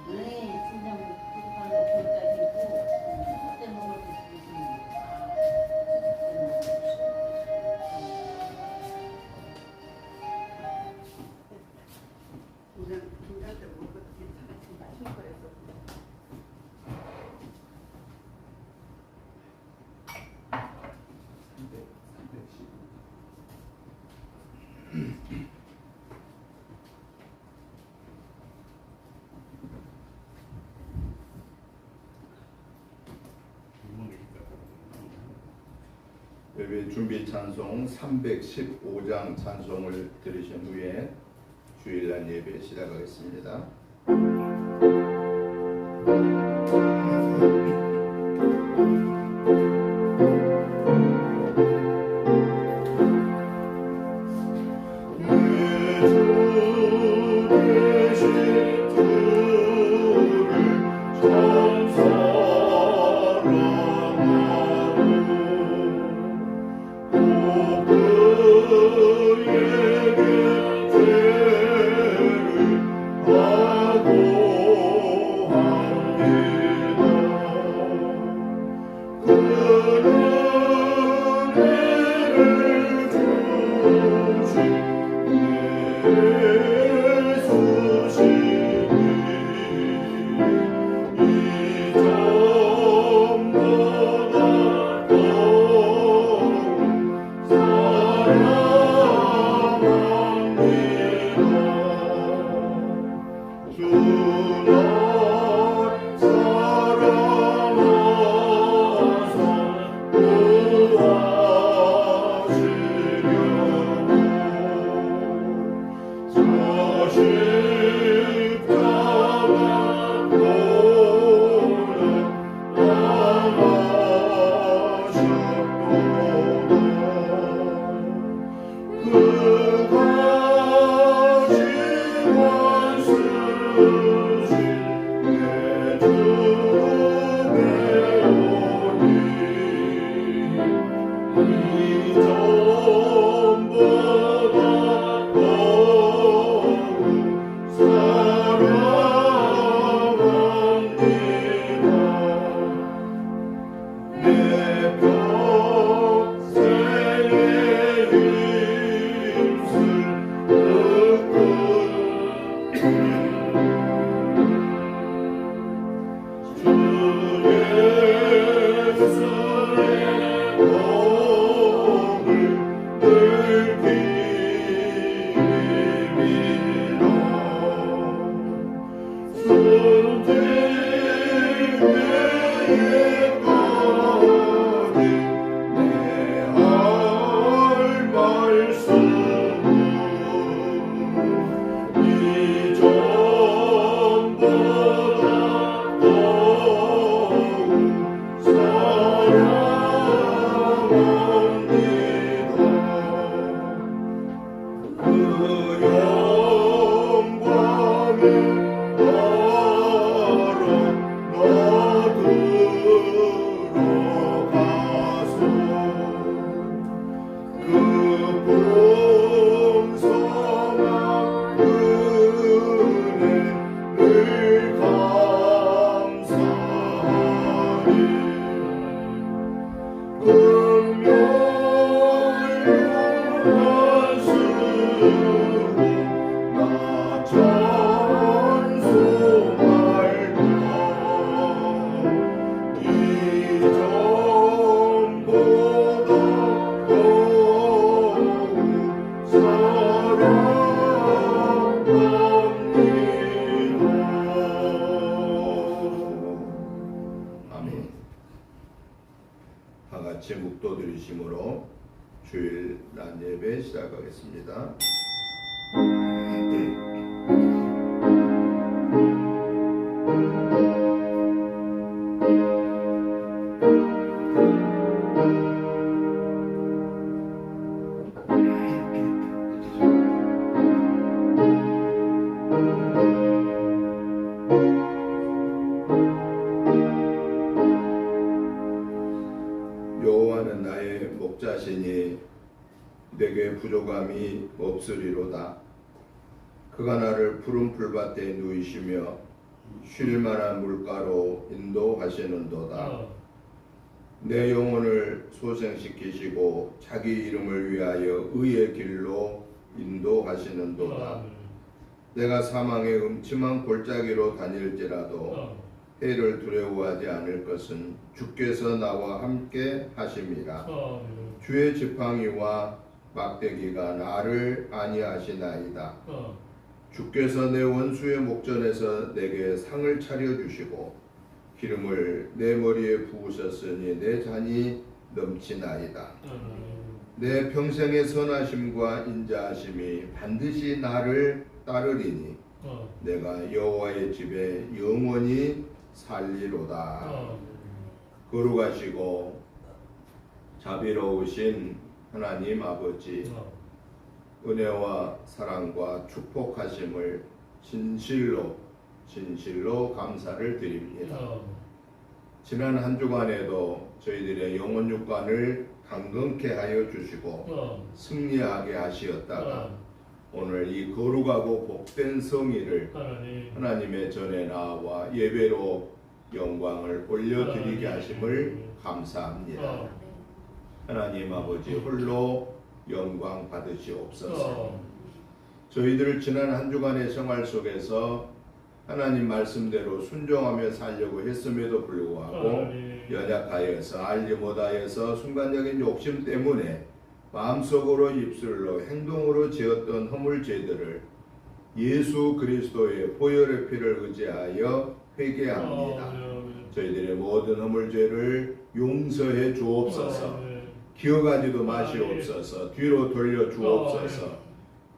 네, 진짜 부족한 거기까지 있고 그때 먹을 수 있으면 우리는 긴장 때 먹어도 괜찮아. 지금 마실 거였어. 예배 준비 찬송 315장 찬송을 들으신 후에 주일날 예배 시작하겠습니다. 다같이 묵도드리심으로 주일 낮 예배 시작하겠습니다. 여호와는 나의 목자시니 내게 부족함이 없으리로다. 그가 나를 푸른 풀밭에 누이시며 쉴만한 물가로 인도하시는도다. 내 영혼을 소생시키시고 자기 이름을 위하여 의의 길로 인도하시는도다. 내가 사망의 음침한 골짜기로 다닐지라도 해를 두려워하지 않을 것은 주께서 나와 함께 하심이라. 주의 지팡이와 막대기가 나를 안위하시나이다. 주께서 내 원수의 목전에서 내게 상을 차려주시고 기름을 내 머리에 부으셨으니 내 잔이 넘치나이다. 내 평생의 선하심과 인자하심이 반드시 나를 따르리니 내가 여호와의 집에 영원히 살리로다. 거룩하시고 자비로우신 하나님 아버지, 은혜와 사랑과 축복하심을 진실로 감사를 드립니다. 지난 한 주간에도 저희들의 영혼 육관을 강건케 하여 주시고 승리하게 하시었다가 오늘 이 거룩하고 복된 성의를 하나님의 전에 나와 예배로 영광을 올려드리게 하심을 감사합니다. 하나님 아버지 홀로 영광 받으시옵소서. 저희들 지난 한 주간의 생활 속에서 하나님 말씀대로 순종하며 살려고 했음에도 불구하고 연약하여서 알지 못하여서 순간적인 욕심 때문에 마음속으로 입술로 행동으로 지었던 허물죄들을 예수 그리스도의 보혈의 피를 의지하여 회개합니다. 저희들의 모든 허물죄를 용서해 주옵소서. 기억하지도 마시옵소서. 뒤로 돌려 주옵소서.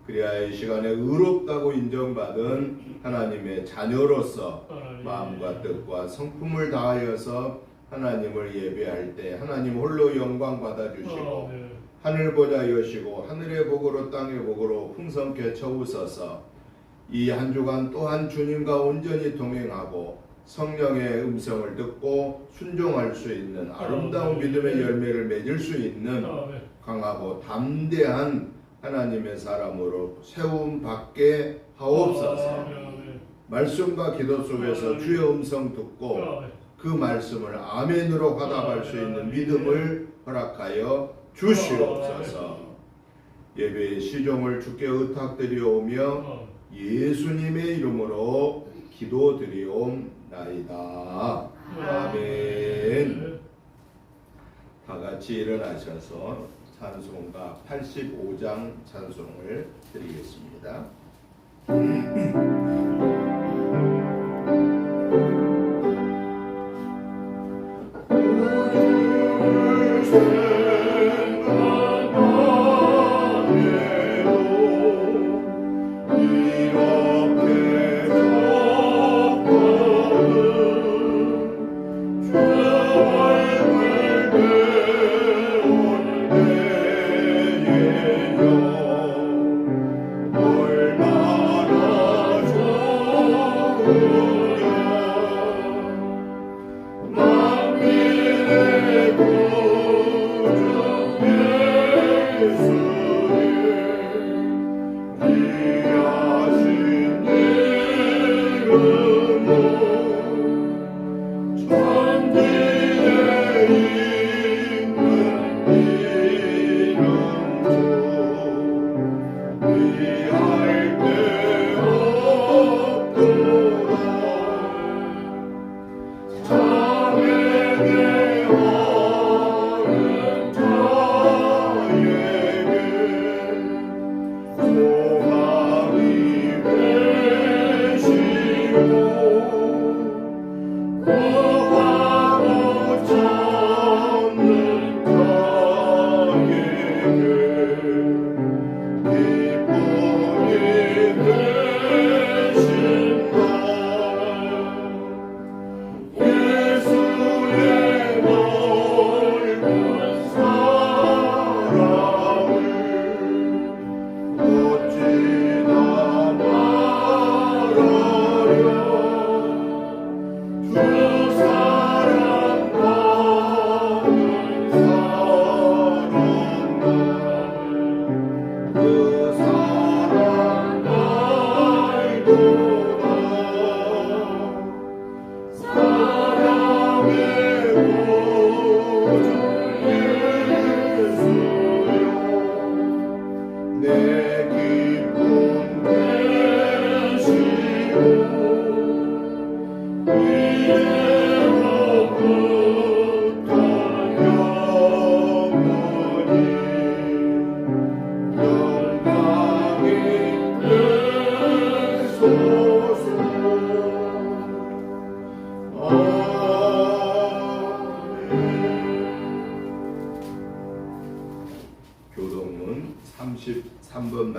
그래야 이 시간에 의롭다고 인정받은 하나님의 자녀로서 마음과 뜻과 성품을 다하여서 하나님을 예배할 때 하나님 홀로 영광 받아주시고 하늘 보좌 여시고 하늘의 복으로 땅의 복으로 풍성케 채우소서. 이 한 주간 또한 주님과 온전히 동행하고 성령의 음성을 듣고 순종할 수 있는 아름다운 믿음의 열매를 맺을 수 있는 강하고 담대한 하나님의 사람으로 세움 받게 하옵소서. 말씀과 기도 속에서 주의 음성 듣고 그 말씀을 아멘으로 화답할 수 있는 믿음을 허락하여 주시옵소서. 예배의 시종을 주께 의탁드리오며 예수님의 이름으로 기도드리옵나이다. 아멘. 다 같이 일어나셔서 찬송가 85장 찬송을 드리겠습니다. 오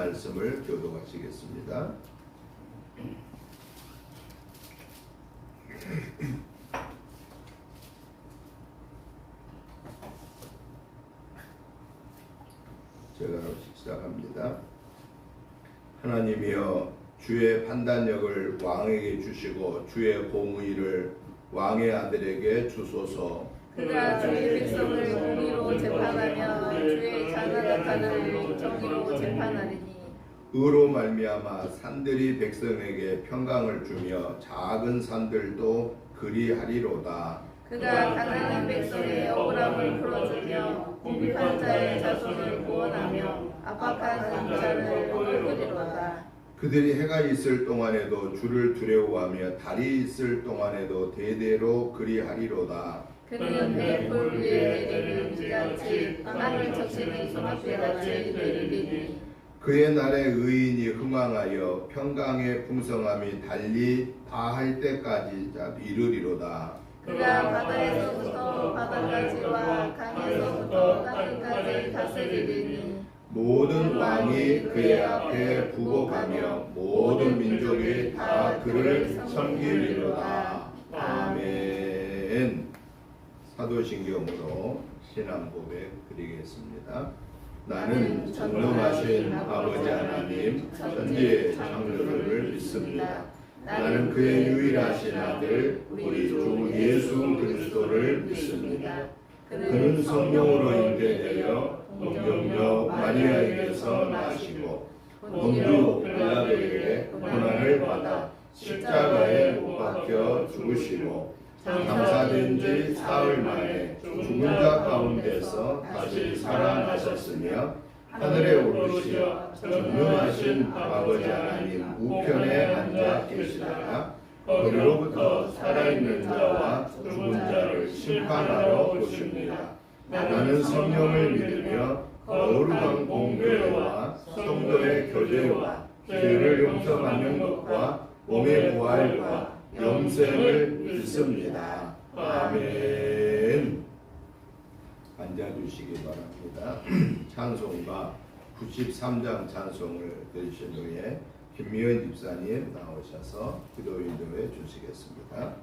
말씀을 교독하시겠습니다. 제가 시작합니다. 하나님이여 주의 판단력을 왕에게 주시고 주의 공의를 왕의 아들에게 주소서. 그가 주의 백성을 공의로 재판하며 주의 자나다타를 정의로 재판하리니 의로 말미암아 산들이 백성에게 평강을 주며 작은 산들도 그리하리로다. 그가 가난한 백성의 억울함을 풀어주며 궁핍한 자의 자손을 구원하며 압박한 자를 돌보리로다. 그들이 해가 있을 동안에도 주를 두려워하며 달이 있을 동안에도 대대로 그리하리로다. 그는 배풀 위에 내리는 비같이 땅을 적시는 소낙비같이 내리리니 그의 날에 의인이 흥왕하여 평강의 풍성함이 달리 다할 때까지 이르리로다. 그가 바다에서부터 바다까지와 강에서부터 땅끝까지 다스리리니 모든 왕이 그의 앞에 부복하며 모든 민족이 다 그를 섬기리로다. 아멘. 사도신경으로 신앙 고백 드리겠습니다. 나는 전능하신 아버지 하나님 천지의 창조주를 믿습니다. 나는 그의 유일하신 아들 우리 주 예수 그리스도를 믿습니다. 그는 성령으로 인도되어 동정녀 마리아에게서 나시고 본디오 빌라도에게 고난을 받아 십자가에 못 박혀 죽으시고 장사된 지 사흘 만에 죽은 자 가운데서 다시 살아나셨으며 하늘에 오르시어 전능하신 아버지 하나님 우편에 앉아 계시다가 거기로부터 살아있는 자와 죽은 자를 심판하러 오십니다. 나는 성령을 믿으며 거룩한 공교회와 성도의 교제와 죄를 용서받는 것과 몸의 부활과 영생을 믿습니다. 아멘. 앉아주시기 바랍니다. 찬송가 93장 찬송을 들으신 후에 김미연 집사님 나오셔서 기도 인도해 주시겠습니다.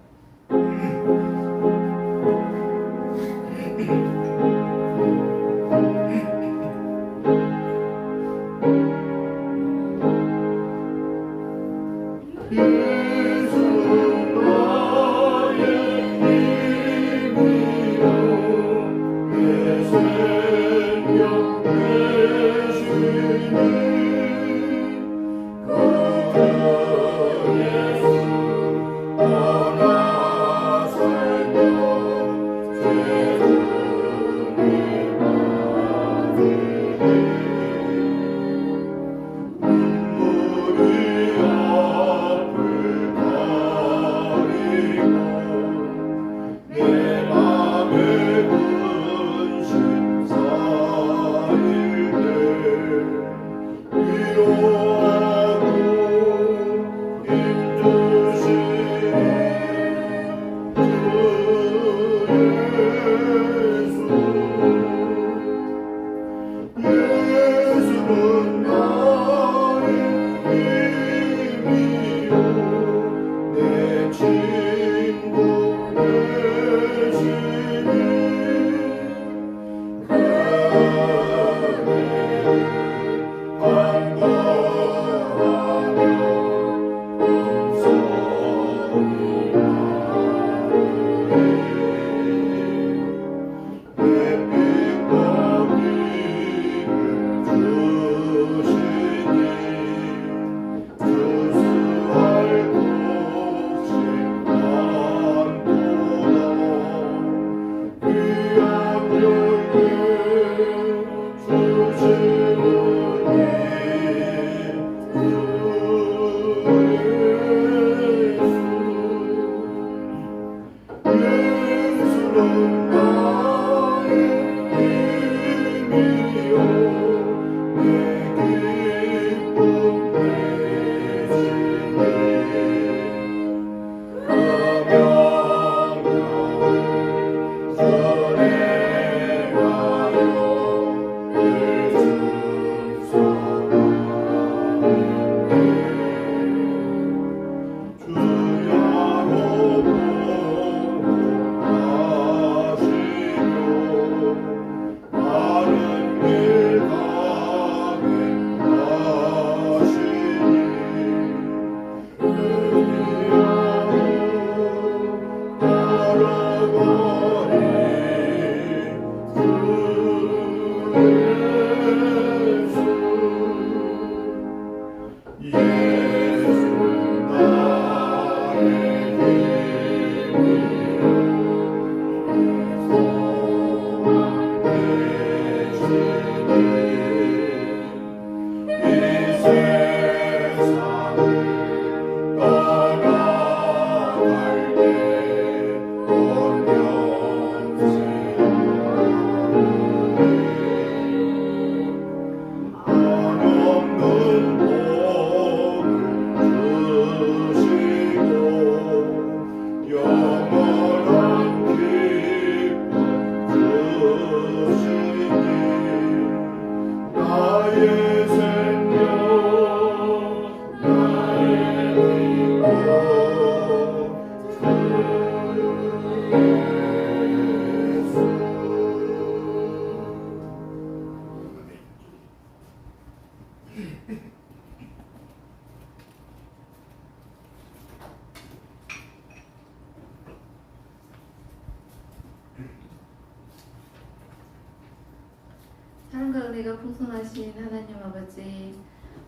사랑과 은혜가 풍성하신 하나님 아버지,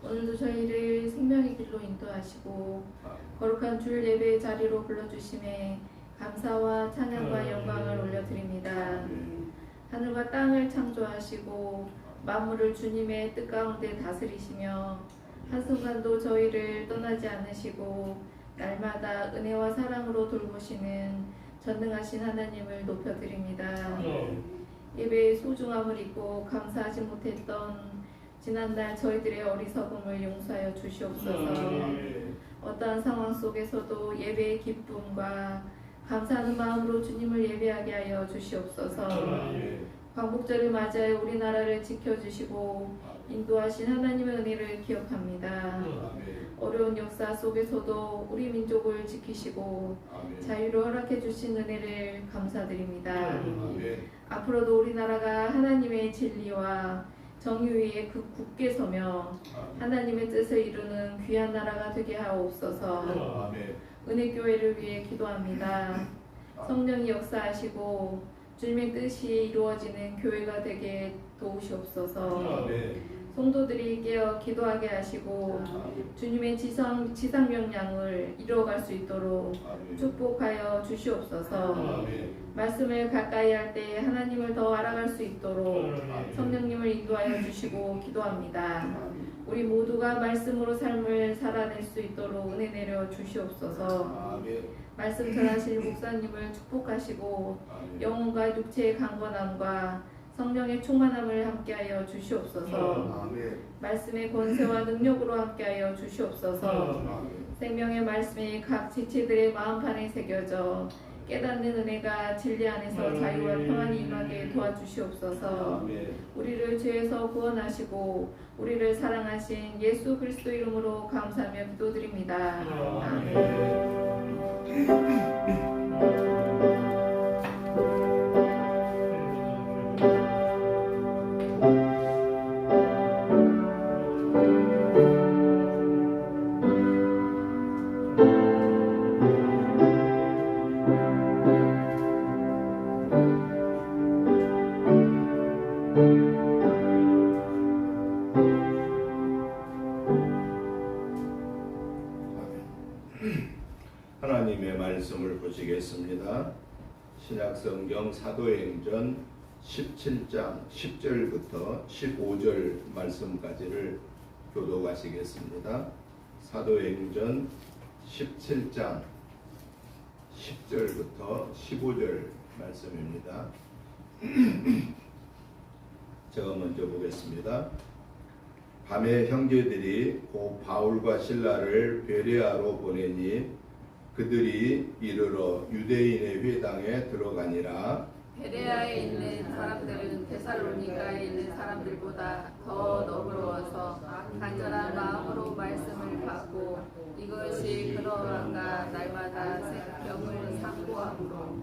오늘도 저희를 생명의 길로 인도하시고 거룩한 주일 예배의 자리로 불러주심에 감사와 찬양과 영광을 올려드립니다. 하늘과 땅을 창조하시고 만물을 주님의 뜻 가운데 다스리시며 한순간도 저희를 떠나지 않으시고 날마다 은혜와 사랑으로 돌보시는 전능하신 하나님을 높여드립니다. 예배의 소중함을 잊고 감사하지 못했던 지난날 저희들의 어리석음을 용서하여 주시옵소서. 어떠한 상황 속에서도 예배의 기쁨과 감사하는 마음으로 주님을 예배하게 하여 주시옵소서. 광복절을 맞이하여 우리나라를 지켜주시고 인도하신 하나님의 은혜를 기억합니다. 어려운 역사 속에서도 우리 민족을 지키시고 자유를 허락해 주신 은혜를 감사드립니다. 앞으로도 우리나라가 하나님의 진리와 정의 위에 굳게 서며 하나님의 뜻을 이루는 귀한 나라가 되게 하옵소서. 은혜교회를 위해 기도합니다. 성령이 역사하시고 주님의 뜻이 이루어지는 교회가 되게 도우시옵소서. 성도들이 깨어 기도하게 하시고 주님의 지상 명령을 이루어갈 수 있도록 축복하여 주시옵소서. 말씀을 가까이 할 때 하나님을 더 알아갈 수 있도록 성령님을 인도하여 주시고 기도합니다. 우리 모두가 말씀으로 삶을 살아낼 수 있도록 은혜 내려 주시옵소서. 말씀 전하실 목사님을 축복하시고 영혼과 육체의 강건함과 성령의 충만함을 함께하여 주시옵소서. 말씀의 권세와 능력으로 함께하여 주시옵소서. 생명의 말씀이 각 지체들의 마음판에 새겨져 깨닫는 은혜가 진리 안에서 자유와 평안이 임하게 도와주시옵소서. 우리를 죄에서 구원하시고 우리를 사랑하신 예수 그리스도 이름으로 감사하며 기도드립니다. 아멘. 하나님의 말씀을 보시겠습니다. 신약성경 사도행전 17장 10절부터 15절 말씀까지를 교독하시겠습니다. 사도행전 17장 10절부터 15절 말씀입니다. 제가 먼저 보겠습니다. 밤에 형제들이 곧 바울과 실라를 베레아로 보내니 그들이 이르러 유대인의 회당에 들어가니라. 베레아에 있는 사람들은 데살로니가에 있는 사람들보다 더 너그러워서 간절한 마음으로 말씀을 받고 이것이 그러한가 날마다 생명을 상고함으로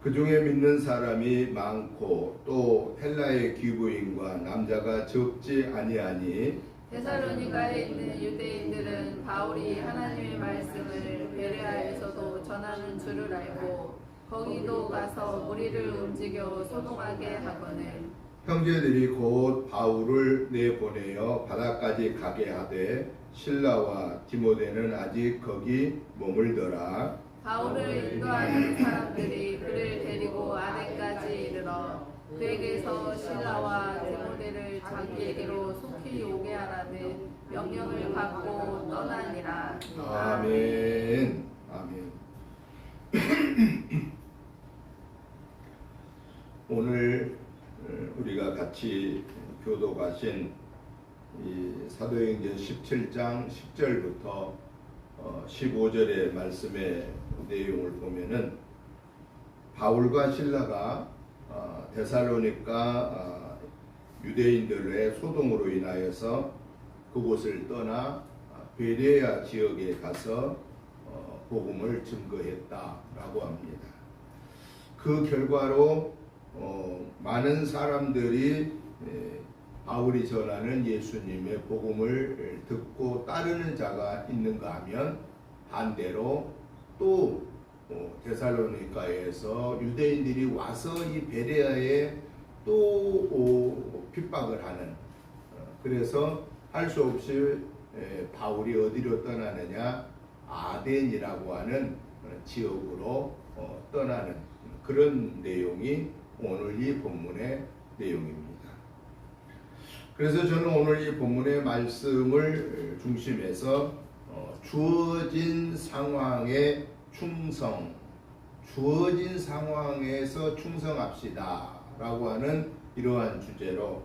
그 중에 믿는 사람이 많고 또 헬라의 귀부인과 남자가 적지 아니하니 데살로니가에 있는 유대인들은 바울이 하나님의 말씀을 베레아에서도 전하는 줄을 알고 거기도 가서 무리를 움직여 소동하게 하거늘 형제들이 곧 바울을 내보내어 바다까지 가게 하되 실라와 디모데는 아직 거기 머물더라. 바울을 인도하는 사람들이 그를 데리고 아덴까지 이르러 그에게서 실라와 디모데를 자기에게로 속히 오게 하라는 명령을 받고 떠나니라. 아멘. 아멘. 오늘 우리가 같이 교독하신 이 사도행전 17장 10절부터 15절의 말씀의 내용을 보면은 바울과 실라가 데살로니가 유대인들의 소동으로 인하여서 그곳을 떠나 베레아 지역에 가서 복음을 증거했다라고 합니다. 그 결과로 많은 사람들이 바울이 전하는 예수님의 복음을 듣고 따르는 자가 있는가 하면 반대로 또 데살로니가에서 유대인들이 와서 이 베레아에 또 핍박을 하는 그래서 할 수 없이 바울이 어디로 떠나느냐 아덴이라고 하는 지역으로 떠나는 그런 내용이 오늘 이 본문의 내용입니다. 그래서 저는 오늘 이 본문의 말씀을 중심해서 주어진 상황에 충성, 주어진 상황에서 충성합시다 라고 하는 이러한 주제로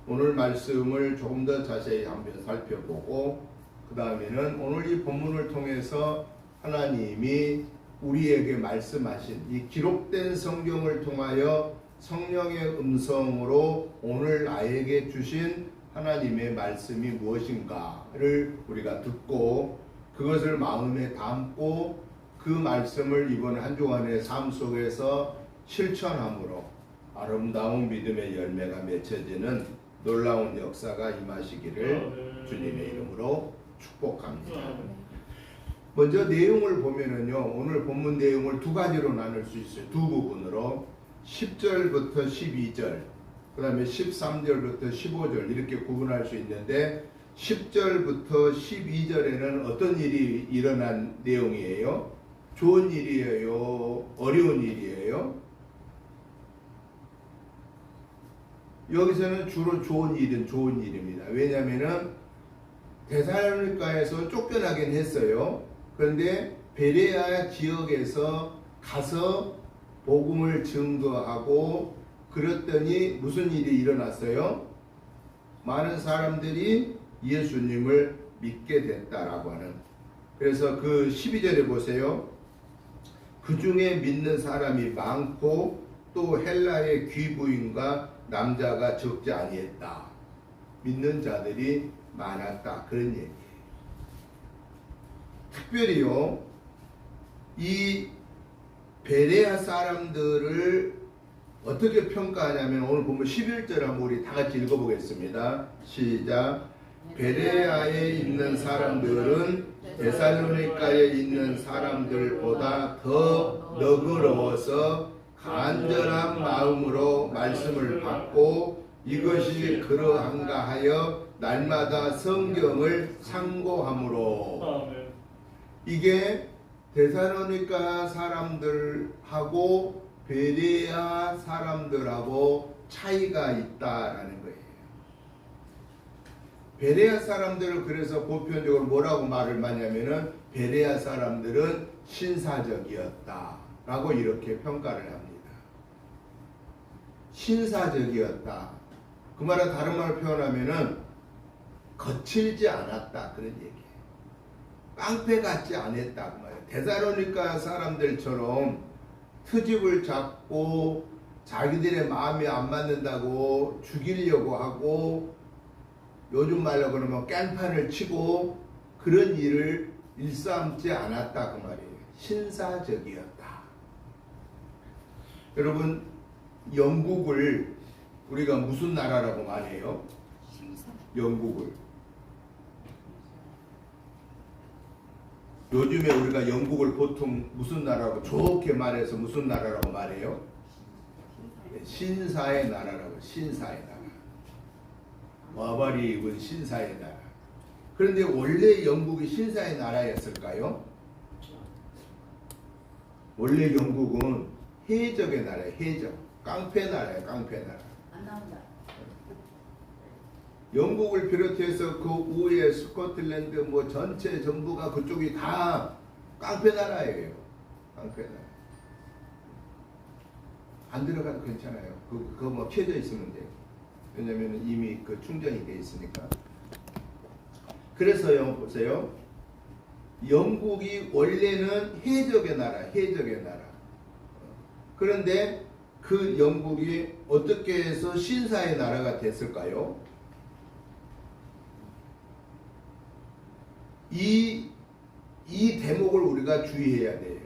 오늘 말씀을 조금 더 자세히 한번 살펴보고 그 다음에는 오늘 이 본문을 통해서 하나님이 우리에게 말씀하신 이 기록된 성경을 통하여 성령의 음성으로 오늘 나에게 주신 하나님의 말씀이 무엇인가를 우리가 듣고 그것을 마음에 담고 그 말씀을 이번 한 주간의 삶 속에서 실천함으로 아름다운 믿음의 열매가 맺혀지는 놀라운 역사가 임하시기를 주님의 이름으로 축복합니다. 먼저 내용을 보면은요, 오늘 본문 내용을 두 가지로 나눌 수 있어요. 두 부분으로 10절부터 12절, 그 다음에 13절부터 15절 이렇게 구분할 수 있는데 10절부터 12절에는 어떤 일이 일어난 내용이에요? 좋은 일이에요? 어려운 일이에요? 여기서는 주로 좋은 일입니다. 왜냐하면 데살로니가에서 쫓겨나긴 했어요. 그런데 베레아 지역에서 가서 복음을 증거하고 그랬더니 무슨 일이 일어났어요? 많은 사람들이 예수님을 믿게 됐다라고 하는. 그래서 그 12절에 보세요. 그 중에 믿는 사람이 많고 또 헬라의 귀부인과 남자가 적지 아니했다. 믿는 자들이 많았다. 그런 얘기예요. 특별히요, 이 베레아 사람들을 어떻게 평가하냐면 오늘 보면 11절 한번 우리 다 같이 읽어보겠습니다. 시작. 베레아에 있는 사람들은 데살로니가에 있는 사람들보다 더 너그러워서 간절한 마음으로 말씀을 받고 이것이 그러한가 하여 날마다 성경을 참고함으로. 이게 데살로니가 사람들하고 베레아 사람들하고 차이가 있다라는 거예요. 베레아 사람들을 그래서 보편적으로 뭐라고 말을 많이 하면은 베레아 사람들은 신사적이었다라고 이렇게 평가를 합니다. 신사적이었다. 그 말은 다른 말로 표현하면은 거칠지 않았다 그런 얘기예요. 깡패 같지 않았다 그 말이에요. 데살로니가 사람들처럼 트집을 잡고 자기들의 마음이 안 맞는다고 죽이려고 하고 요즘 말로 그러면 깽판을 치고 그런 일을 일삼지 않았다 그 말이에요. 신사적이었다. 여러분 영국을 우리가 무슨 나라라고 말해요? 영국을. 요즘에 우리가 영국을 보통 무슨 나라라고 좋게 말해서 무슨 나라라고 말해요? 신사의 나라라고. 신사의 나라. 와바리 입은 신사의 나라. 그런데 원래 영국이 신사의 나라였을까요? 원래 영국은 해적의 나라예요. 해적. 깡패 나라예요. 깡패 나라. 안 나온다. 영국을 비롯해서 그 우에 스코틀랜드 뭐 전체 전부가 그쪽이 다 깡패 나라예요. 깡패 나라. 안 들어가도 괜찮아요. 그거 뭐 켜져 있으면 돼요. 왜냐면 이미 그 충전이 돼 있으니까. 그래서요, 보세요. 영국이 원래는 해적의 나라, 해적의 나라. 그런데 그 영국이 어떻게 해서 신사의 나라가 됐을까요? 이 대목을 우리가 주의해야 돼요.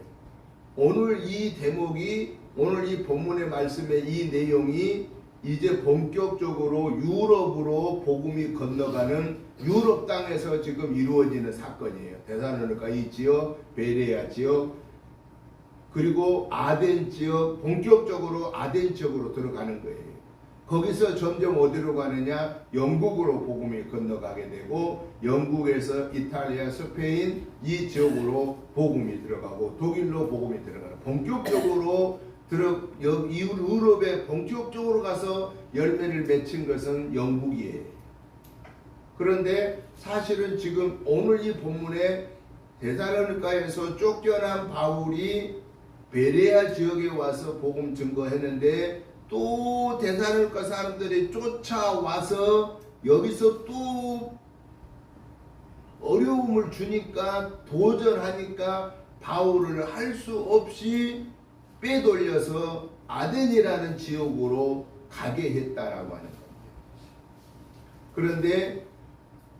오늘 이 대목이, 오늘 이 본문의 말씀의 이 내용이 이제 본격적으로 유럽으로 복음이 건너가는 유럽 땅에서 지금 이루어지는 사건이에요. 데살로니가 이 지역, 베레아 지역, 그리고 아덴 지역, 본격적으로 아덴 지역으로 들어가는 거예요. 거기서 점점 어디로 가느냐? 영국으로 복음이 건너가게 되고 영국에서 이탈리아, 스페인 이 지역으로 복음이 들어가고 독일로 복음이 들어가는 본격적으로 유럽에 본격적으로 가서 열매를 맺힌 것은 영국이에요. 그런데 사실은 지금 오늘 이 본문에 데살로니가에서 쫓겨난 바울이 베레아 지역에 와서 복음 증거했는데 또 데살로니가 사람들이 쫓아와서 여기서 또 어려움을 주니까 도전하니까 바울을 할 수 없이 빼돌려서 아덴이라는 지역으로 가게 했다라고 하는 겁니다. 그런데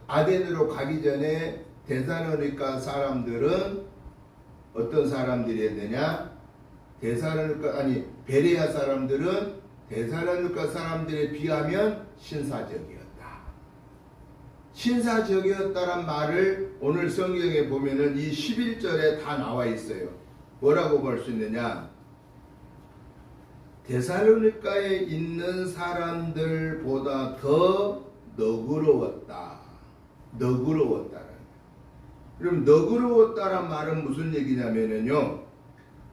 아덴으로 가기 전에 데살로니가 사람들은 어떤 사람들이었느냐? 베레아 사람들은 데살로니가 사람들에 비하면 신사적이었다. 신사적이었다란 말을 오늘 성경에 보면은 이 11절에 다 나와 있어요. 뭐라고 볼 수 있느냐? 데살로니가에 있는 사람들보다 더 너그러웠다. 너그러웠다는. 그럼 너그러웠다란 말은 무슨 얘기냐면요.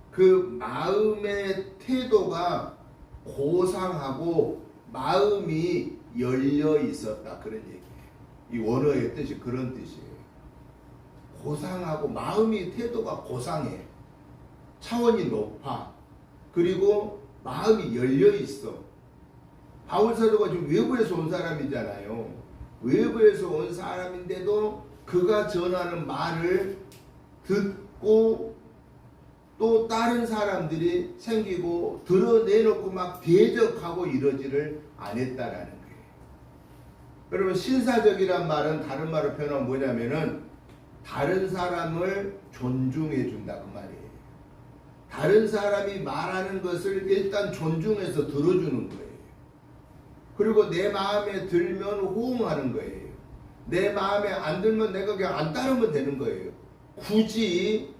그 마음의 태도가 고상하고 마음이 열려 있었다. 그런 얘기예요. 이 원어의 뜻이 그런 뜻이에요. 고상하고 마음이 태도가 고상해. 차원이 높아. 그리고 마음이 열려 있어. 바울 사도가 지금 외부에서 온 사람이잖아요. 외부에서 온 사람인데도 그가 전하는 말을 듣고 또 다른 사람들이 생기고 드러내놓고 막 대적하고 이러지를 안 했다라는 거예요. 여러분 신사적이란 말은 다른 말로 표현하면 뭐냐면은 다른 사람을 존중해 준다 그 말이에요. 다른 사람이 말하는 것을 일단 존중해서 들어주는 거예요. 그리고 내 마음에 들면 호응하는 거예요. 내 마음에 안 들면 내가 그냥 안 따르면 되는 거예요. 굳이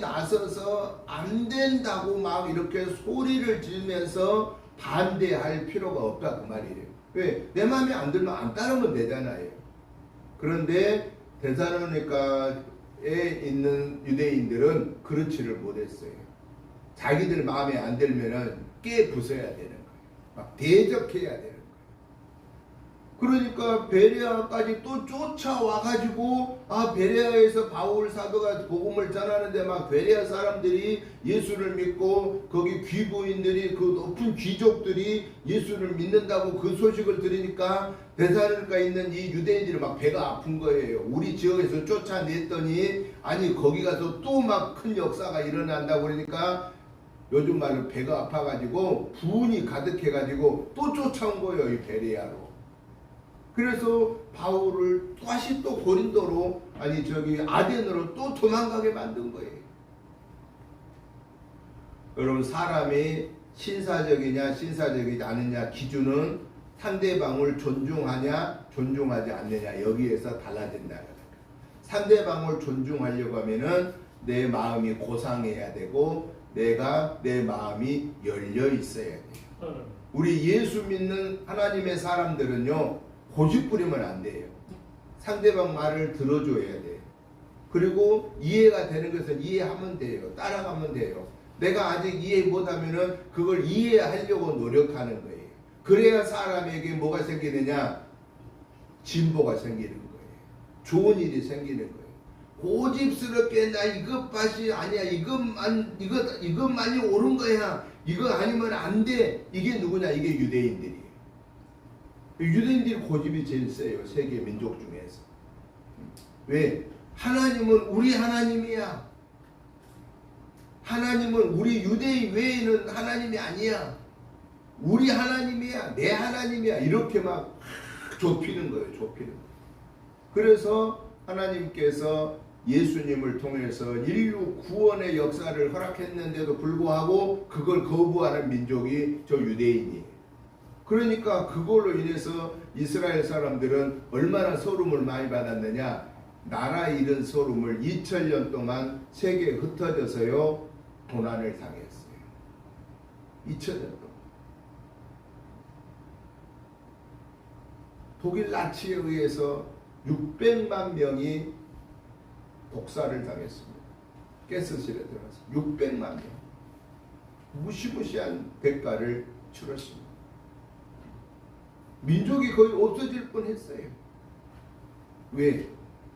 나서서 안 된다고 막 이렇게 소리를 지르면서 반대할 필요가 없다 그 말이에요. 왜? 내 마음에 안 들면 안 따르면 되잖아요. 그런데 데살로니가에 있는 유대인들은 그렇지를 못했어요. 자기들 마음에 안 들면은 깨부숴야 되는 거예요. 막 대적해야 되는 거예요. 그러니까 베레아까지 또 쫓아와가지고 베레아에서 바울 사도가 복음을 전하는데 막 베레아 사람들이 예수를 믿고 거기 귀부인들이 그 높은 귀족들이 예수를 믿는다고 그 소식을 들으니까 데살로니가에 있는 이 유대인들이 막 배가 아픈 거예요. 우리 지역에서 쫓아냈더니 아니 거기 가서 또 막 큰 역사가 일어난다고 그러니까 요즘 말로 배가 아파가지고 분이 가득해가지고 또 쫓아온 거예요. 이 베레아로. 그래서 바울을 다시 또 고린도로 아덴으로 또 도망가게 만든 거예요. 여러분 사람이 신사적이냐 신사적이지 않느냐 기준은 상대방을 존중하냐 존중하지 않느냐 여기에서 달라진다. 상대방을 존중하려고 하면은 내 마음이 고상해야 되고 내가 내 마음이 열려 있어야 돼요. 우리 예수 믿는 하나님의 사람들은요 고집 부리면 안 돼요. 상대방 말을 들어줘야 돼요. 그리고 이해가 되는 것은 이해하면 돼요. 따라가면 돼요. 내가 아직 이해 못하면은 그걸 이해하려고 노력하는 거예요. 그래야 사람에게 뭐가 생기느냐? 진보가 생기는 거예요. 좋은 일이 생기는 거예요. 고집스럽게 나 이것밭이 아니야. 이것만이 옳은 거야. 이거 아니면 안 돼. 이게 누구냐? 이게 유대인들이에요. 유대인들이 고집이 제일 세요. 세계 민족 중에서. 왜? 하나님은 우리 하나님이야. 하나님은 우리 유대인 외에는 하나님이 아니야. 우리 하나님이야. 내 하나님이야. 이렇게 막 좁히는 거예요. 좁히는 거예요. 그래서 하나님께서 예수님을 통해서 인류 구원의 역사를 허락했는데도 불구하고 그걸 거부하는 민족이 저 유대인이에요. 그러니까 그걸로 인해서 이스라엘 사람들은 얼마나 소름을 많이 받았느냐. 나라 잃은 소름을 2000년 동안 세계에 흩어져서요 고난을 당했어요. 2000년 동안. 독일 나치에 의해서 600만 명이 독살을 당했습니다. 가스실에 들어가서 600만 명. 무시무시한 대가를 치렀습니다. 민족이 거의 없어질 뻔했어요. 왜?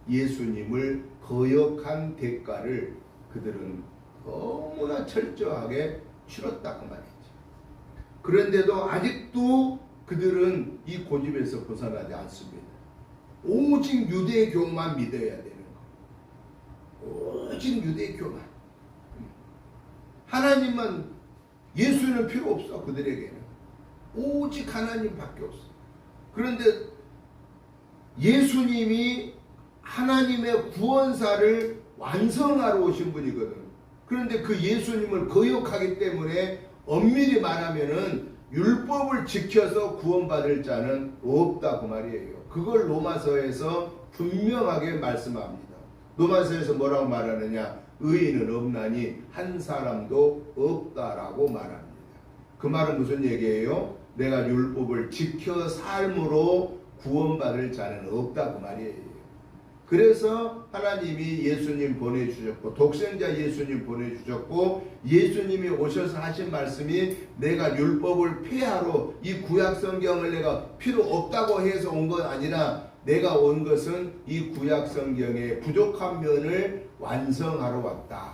예수님을 거역한 대가를 그들은 너무나 철저하게 치렀다고 말이죠. 그런데도 아직도 그들은 이 고집에서 벗어나지 않습니다. 오직 유대교만 믿어야 되는 거. 오직 유대교만. 하나님만, 예수는 필요 없어 그들에게는. 오직 하나님밖에 없어. 그런데 예수님이 하나님의 구원사를 완성하러 오신 분이거든. 그런데 그 예수님을 거역하기 때문에 엄밀히 말하면은 율법을 지켜서 구원받을 자는 없다고 말이에요. 그걸 로마서에서 분명하게 말씀합니다. 로마서에서 뭐라고 말하느냐? 의인은 없나니 한 사람도 없다라고 말합니다. 그 말은 무슨 얘기예요? 내가 율법을 지켜 삶으로 구원받을 자는 없다고 말이에요. 그래서 하나님이 예수님 보내주셨고, 독생자 예수님 보내주셨고, 예수님이 오셔서 하신 말씀이 내가 율법을 폐하러 이 구약 성경을 내가 필요 없다고 해서 온 건 아니라 내가 온 것은 이 구약 성경의 부족한 면을 완성하러 왔다.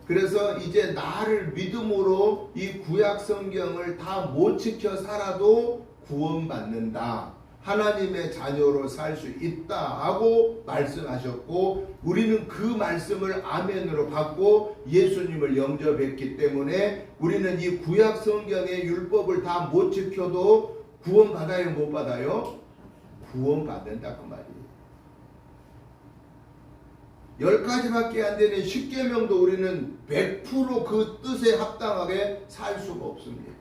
그래서 이제 나를 믿음으로 이 구약 성경을 다 못 지켜 살아도 구원받는다. 하나님의 자녀로 살 수 있다 하고 말씀하셨고, 우리는 그 말씀을 아멘으로 받고 예수님을 영접했기 때문에 우리는 이 구약 성경의 율법을 다 못 지켜도 구원받아요, 못 받아요? 구원받는다 그 말이에요. 10가지밖에 안 되는 십계명도 우리는 100% 그 뜻에 합당하게 살 수가 없습니다.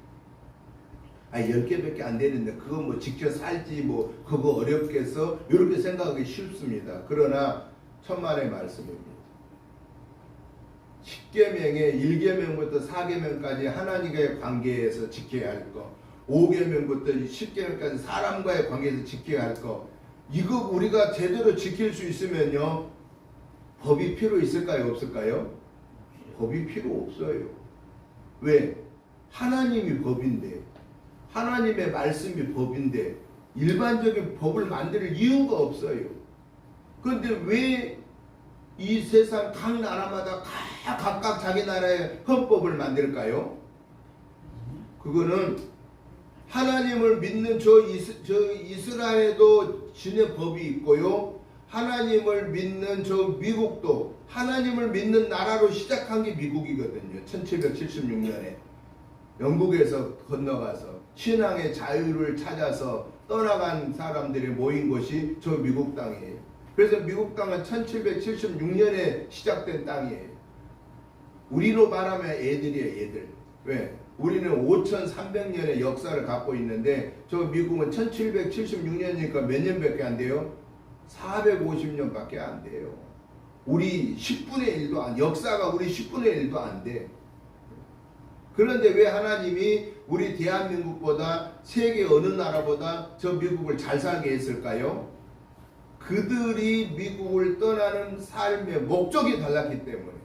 10개밖에 안 되는데 그거 뭐 직접 살지 뭐 그거 어렵겠어? 이렇게 생각하기 쉽습니다. 그러나 천만의 말씀입니다. 10계명의 1계명부터 4계명까지 하나님과의 관계에서 지켜야 할 거, 5계명부터 10계명까지 사람과의 관계에서 지켜야 할 거, 이거 우리가 제대로 지킬 수 있으면요, 법이 필요 있을까요? 없을까요? 법이 필요 없어요. 왜? 하나님이 법인데, 하나님의 말씀이 법인데 일반적인 법을 만들 이유가 없어요. 그런데 왜 이 세상 각 나라마다 각각 자기 나라의 헌법을 만들까요? 그거는 하나님을 믿는 저 이스라엘도 지네 법이 있고요, 하나님을 믿는 저 미국도 하나님을 믿는 나라로 시작한 게 미국이거든요. 1776년에 영국에서 건너가서 신앙의 자유를 찾아서 떠나간 사람들이 모인 곳이 저 미국 땅이에요. 그래서 미국 땅은 1776년에 시작된 땅이에요. 우리로 말하면 애들이에요, 애들. 왜? 우리는 5300년의 역사를 갖고 있는데 저 미국은 1776년이니까 몇 년밖에 안 돼요? 450년밖에 안 돼요. 우리 10분의 1도 안, 역사가 우리 10분의 1도 안 돼. 그런데 왜 하나님이 우리 대한민국보다 세계 어느 나라보다 저 미국을 잘 살게 했을까요? 그들이 미국을 떠나는 삶의 목적이 달랐기 때문에.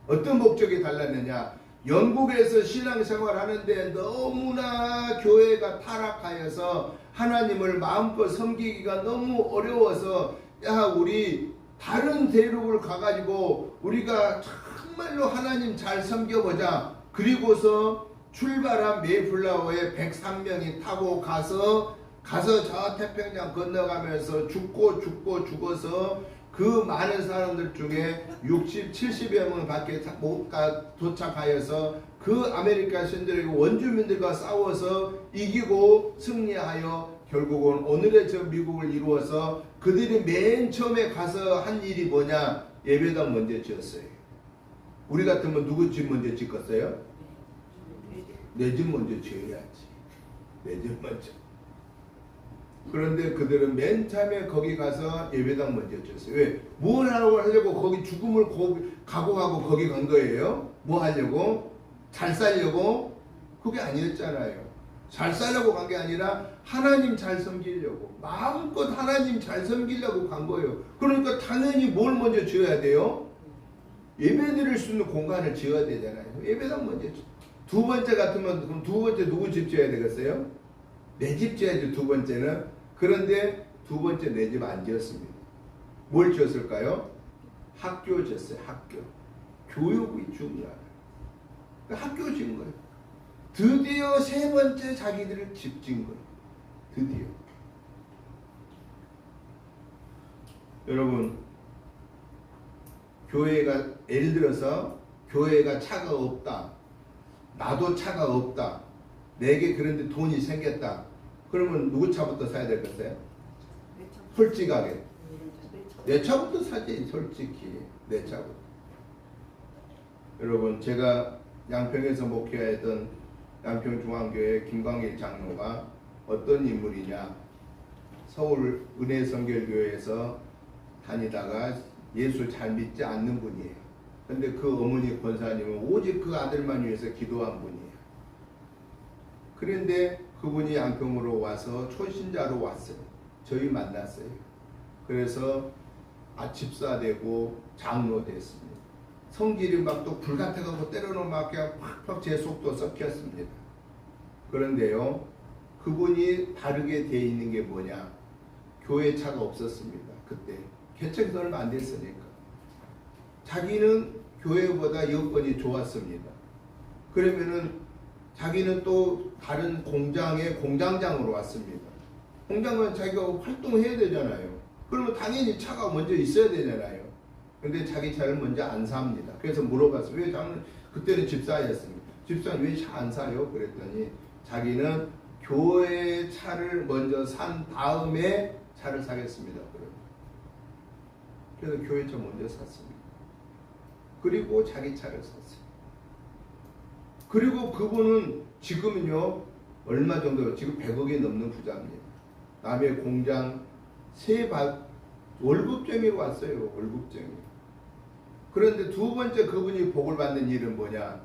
어떤 목적이 달랐느냐? 영국에서 신앙생활 하는데 너무나 교회가 타락하여서 하나님을 마음껏 섬기기가 너무 어려워서, 야, 우리 다른 대륙을 가가지고 우리가 정말로 하나님 잘 섬겨보자. 그리고서 출발한 메이플라워에 103명이 타고 가서 저 태평양 건너가면서 죽어서 그 많은 사람들 중에 60, 70여 명 밖에 못 도착하여서 그 아메리카 신들에게 원주민들과 싸워서 이기고 승리하여 결국은 오늘의 저 미국을 이루어서 그들이 맨 처음에 가서 한 일이 뭐냐? 예배당 먼저 지었어요. 우리 같으면 누구 집 먼저 짓겠어요? 내 집 먼저 지어야지. 내 집 먼저. 그런데 그들은 맨 처음에 거기 가서 예배당 먼저 지었어요. 왜? 뭘 하려고 거기 죽음을 각오하고 거기 간 거예요? 뭐 하려고? 잘 살려고? 그게 아니었잖아요. 잘 살려고 간 게 아니라 하나님 잘 섬기려고, 마음껏 하나님 잘 섬기려고 간 거예요. 그러니까 당연히 뭘 먼저 지어야 돼요? 예배 드릴 수 있는 공간을 지어야 되잖아요. 예배당 먼저. 두 번째 같으면 그럼 두 번째 누구 집 지어야 되겠어요? 내 집 지어야죠, 두 번째는. 그런데 두 번째 내 집 안 지었습니다. 뭘 지었을까요? 학교 지었어요. 학교. 교육이 중요하다. 학교 지은 거예요. 드디어 세 번째 자기들을 집 지은 거예요. 드디어. 여러분, 교회가 예를 들어서 교회가 차가 없다. 나도 차가 없다. 내게 그런데 돈이 생겼다. 그러면 누구 차부터 사야 되겠어요? 솔직하게. 내 차부터 사지, 솔직히. 내 차부터. 여러분, 제가 양평에서 목회했던 양평중앙교회 김광일 장로가 어떤 인물이냐. 서울 은혜성결교회에서 다니다가 예수 잘 믿지 않는 분이에요. 근데 그 어머니 권사님은 오직 그 아들만 위해서 기도한 분이에요. 그런데 그분이 양평으로 와서 초신자로 왔어요. 저희 만났어요. 그래서 집사 되고 장로 됐습니다. 성질이 막 또 불같아가고 때려놓으면 막 그냥 팍팍 제 속도 썩혔습니다. 그런데요, 그분이 다르게 돼 있는 게 뭐냐? 교회 차가 없었습니다. 그때 개척이 얼마 안 됐으니까. 자기는 교회보다 여건이 좋았습니다. 그러면은 자기는 또 다른 공장의 공장장으로 왔습니다. 공장은 자기가 활동해야 되잖아요. 그러면 당연히 차가 먼저 있어야 되잖아요. 근데 자기 차를 먼저 안 삽니다. 그래서 물어봤어요. 왜 장은 그때는 집사였습니다. 집사는 왜 차 안 사요? 그랬더니 자기는 교회 차를 먼저 산 다음에 차를 사겠습니다. 그래서 교회 차 먼저 샀습니다. 그리고 자기 차를 샀어요. 그리고 그분은 지금은요, 얼마 정도, 지금 100억이 넘는 부자입니다. 남의 공장 월급쟁이로 왔어요. 월급쟁이. 그런데 두 번째 그분이 복을 받는 일은 뭐냐?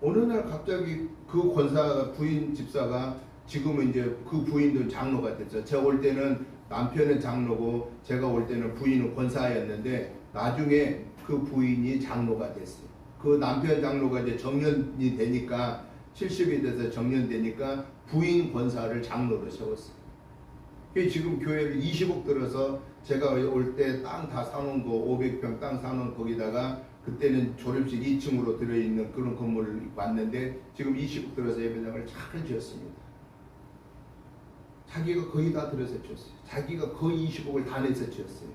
어느 날 갑자기 그 권사 부인 집사가 지금은 이제 그 부인도 장로가 됐죠. 제가 올 때는 남편은 장로고 제가 올 때는 부인은 권사였는데 나중에 그 부인이 장로가 됐어요. 그 남편 장로가 이제 정년이 되니까 70이 돼서 정년되니까 부인 권사를 장로로 세웠어요. 지금 교회를 20억 들어서 제가 올 때 땅 다 사놓은 거 500평 땅 사놓은 거기다가 그때는 졸업식 2층으로 들어있는 그런 건물을 왔는데 지금 20억 들어서 예배당을 잘 지었습니다. 자기가 거의 다 들어서 지었어요. 자기가 거의 20억을 다 내서 지었어요.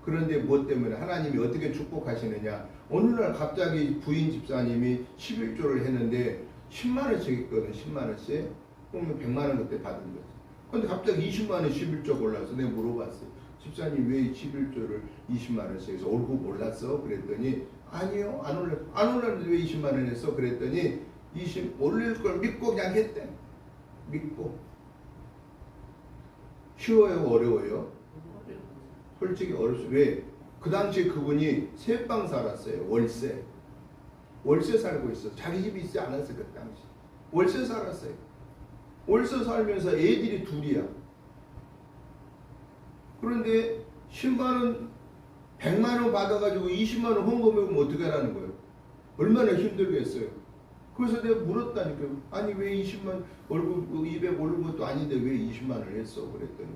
그런데 무엇 때문에 하나님이 어떻게 축복하시느냐? 어느 날 갑자기 부인 집사님이 11조를 했는데 10만 원씩 있거든. 10만 원씩. 그러면 100만 원 그때 받은 거지. 근데 갑자기 20만 원 11조 골라서 내가 물어봤어요. 집사님 왜 11조를 20만 원씩 해서 올고 몰랐어? 그랬더니 아니요. 안 올랐는데 왜 20만 원 했어? 그랬더니 올릴 걸 믿고 그냥 했대. 믿고. 쉬워요? 어려워요? 솔직히 어렵어요. 왜? 그 당시에 그분이 새방 살았어요. 월세. 월세 살고 있어. 자기 집이 있지 않았어요. 그 당시. 월세 살았어요. 월세 살면서 애들이 둘이야. 그런데 10만원, 100만원 받아가지고 20만원 헌금해보면 어떻게 하라는 거예요? 얼마나 힘들겠어요. 그래서 내가 물었다니까요. 아니 왜 20만 월급 200 오른 것도 아닌데 왜 20만원을 했어? 그랬더니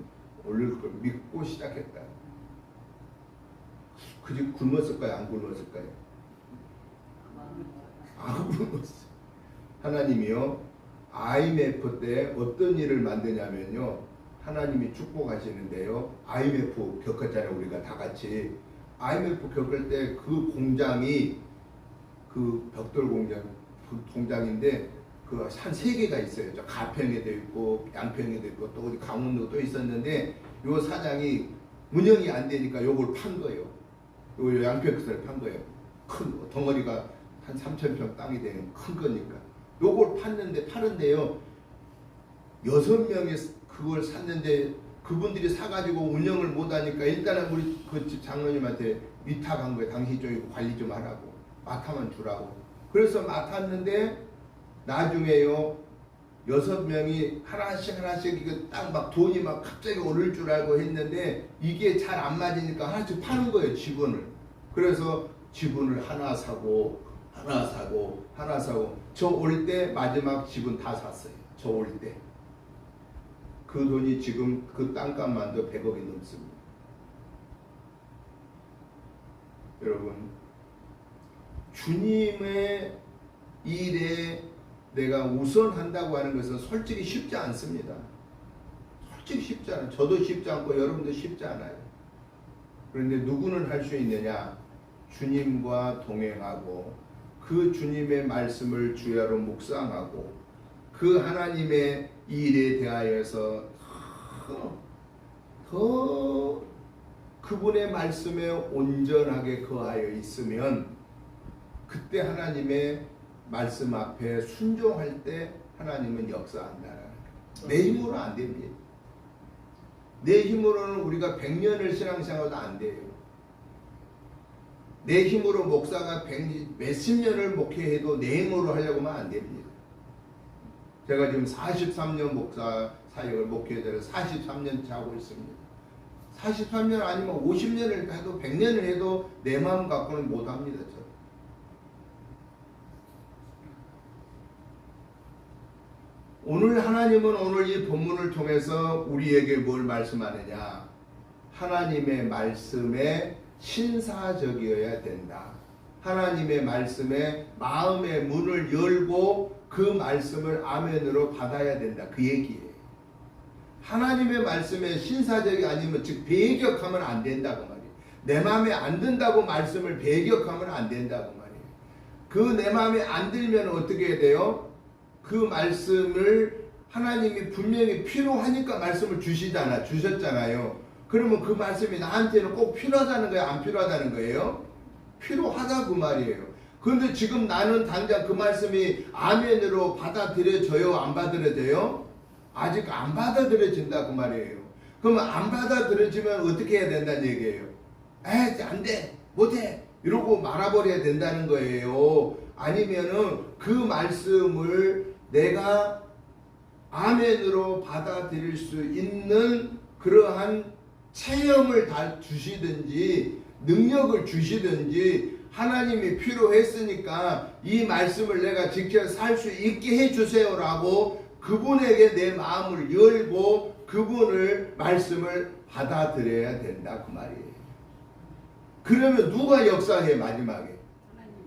올릴 걸 믿고 시작했다. 그 집 굶었을까요? 안 굶었을까요? 안 굶었어요. 하나님이요, IMF 때 어떤 일을 만드냐면요, 하나님이 축복하시는데요, IMF 겪었잖아요. 우리가 다 같이 IMF 겪을 때 그 공장이 그 벽돌 공장 그 공장인데 그 한 3개가 있어요. 저 가평에도 있고 양평에도 있고 또 어디 강원도 또 있었는데 요 사장이 운영이 안 되니까 요걸 판 거예요. 요 양평에서 판 거예요. 큰 덩어리가 한 3,000평 땅이 되는 큰 거니까 요걸 파는데요. 6명이 그걸 샀는데 그분들이 사가지고 운영을 못하니까 일단은 우리 그 집 장로님한테 위탁한 거예요. 당신 좀 관리 좀 하라고. 맡아만 주라고. 그래서 맡았는데 나중에요 6명이 하나씩 이거 딱 막 돈이 막 갑자기 오를 줄 알고 했는데 이게 잘 안 맞으니까 하나씩 파는 거예요, 지분을. 그래서 지분을 하나 사고 저 올 때 마지막 지분 다 샀어요. 저 올 때. 그 돈이 지금 그 땅값만도 100억이 넘습니다. 여러분, 주님의 일에 내가 우선한다고 하는 것은 솔직히 쉽지 않습니다. 솔직히 쉽지 않아요. 저도 쉽지 않고 여러분도 쉽지 않아요. 그런데 누구는 할 수 있느냐? 주님과 동행하고 그 주님의 말씀을 주야로 묵상하고 그 하나님의 일에 대하여서 더 그분의 말씀에 온전하게 거하여 있으면 그때 하나님의 말씀 앞에 순종할 때 하나님은 역사한다라는 거예요. 내 힘으로 안 됩니다. 내 힘으로는 우리가 100년을 신앙생활도 안 돼요. 내 힘으로 목사가 몇십 년을 목회해도 내 힘으로 하려고 하면 안 됩니다. 제가 지금 43년 목사 사역을 목회자로 43년째 하고 있습니다. 43년 아니면 50년을 해도 100년을 해도 내 마음 갖고는 못합니다. 오늘 하나님은 오늘 이 본문을 통해서 우리에게 뭘 말씀하느냐? 하나님의 말씀에 신사적이어야 된다. 하나님의 말씀에 마음의 문을 열고 그 말씀을 아멘으로 받아야 된다. 그 얘기예요. 하나님의 말씀에 신사적이 아니면 즉 배격하면 안 된다고 말이에요. 내 마음에 안 든다고 말씀을 배격하면 안 된다고 말이에요. 그 내 마음에 안 들면 어떻게 해야 돼요? 그 말씀을 하나님이 분명히 필요하니까 말씀을 주셨잖아요. 그러면 그 말씀이 나한테는 꼭 필요하다는 거예요? 안 필요하다는 거예요? 필요하다 그 말이에요. 그런데 지금 나는 당장 그 말씀이 아멘으로 받아들여져요? 안 받아들여져요? 아직 안 받아들여진다 그 말이에요. 그러면 안 받아들여지면 어떻게 해야 된다는 얘기예요? 안 돼, 못해 이러고 말아버려야 된다는 거예요. 아니면은 그 말씀을 내가 아멘으로 받아들일 수 있는 그러한 체험을 다 주시든지 능력을 주시든지 하나님이 필요했으니까 이 말씀을 내가 직접 살 수 있게 해주세요라고 그분에게 내 마음을 열고 그분을 말씀을 받아들여야 된다 그 말이에요. 그러면 누가 역사해? 마지막에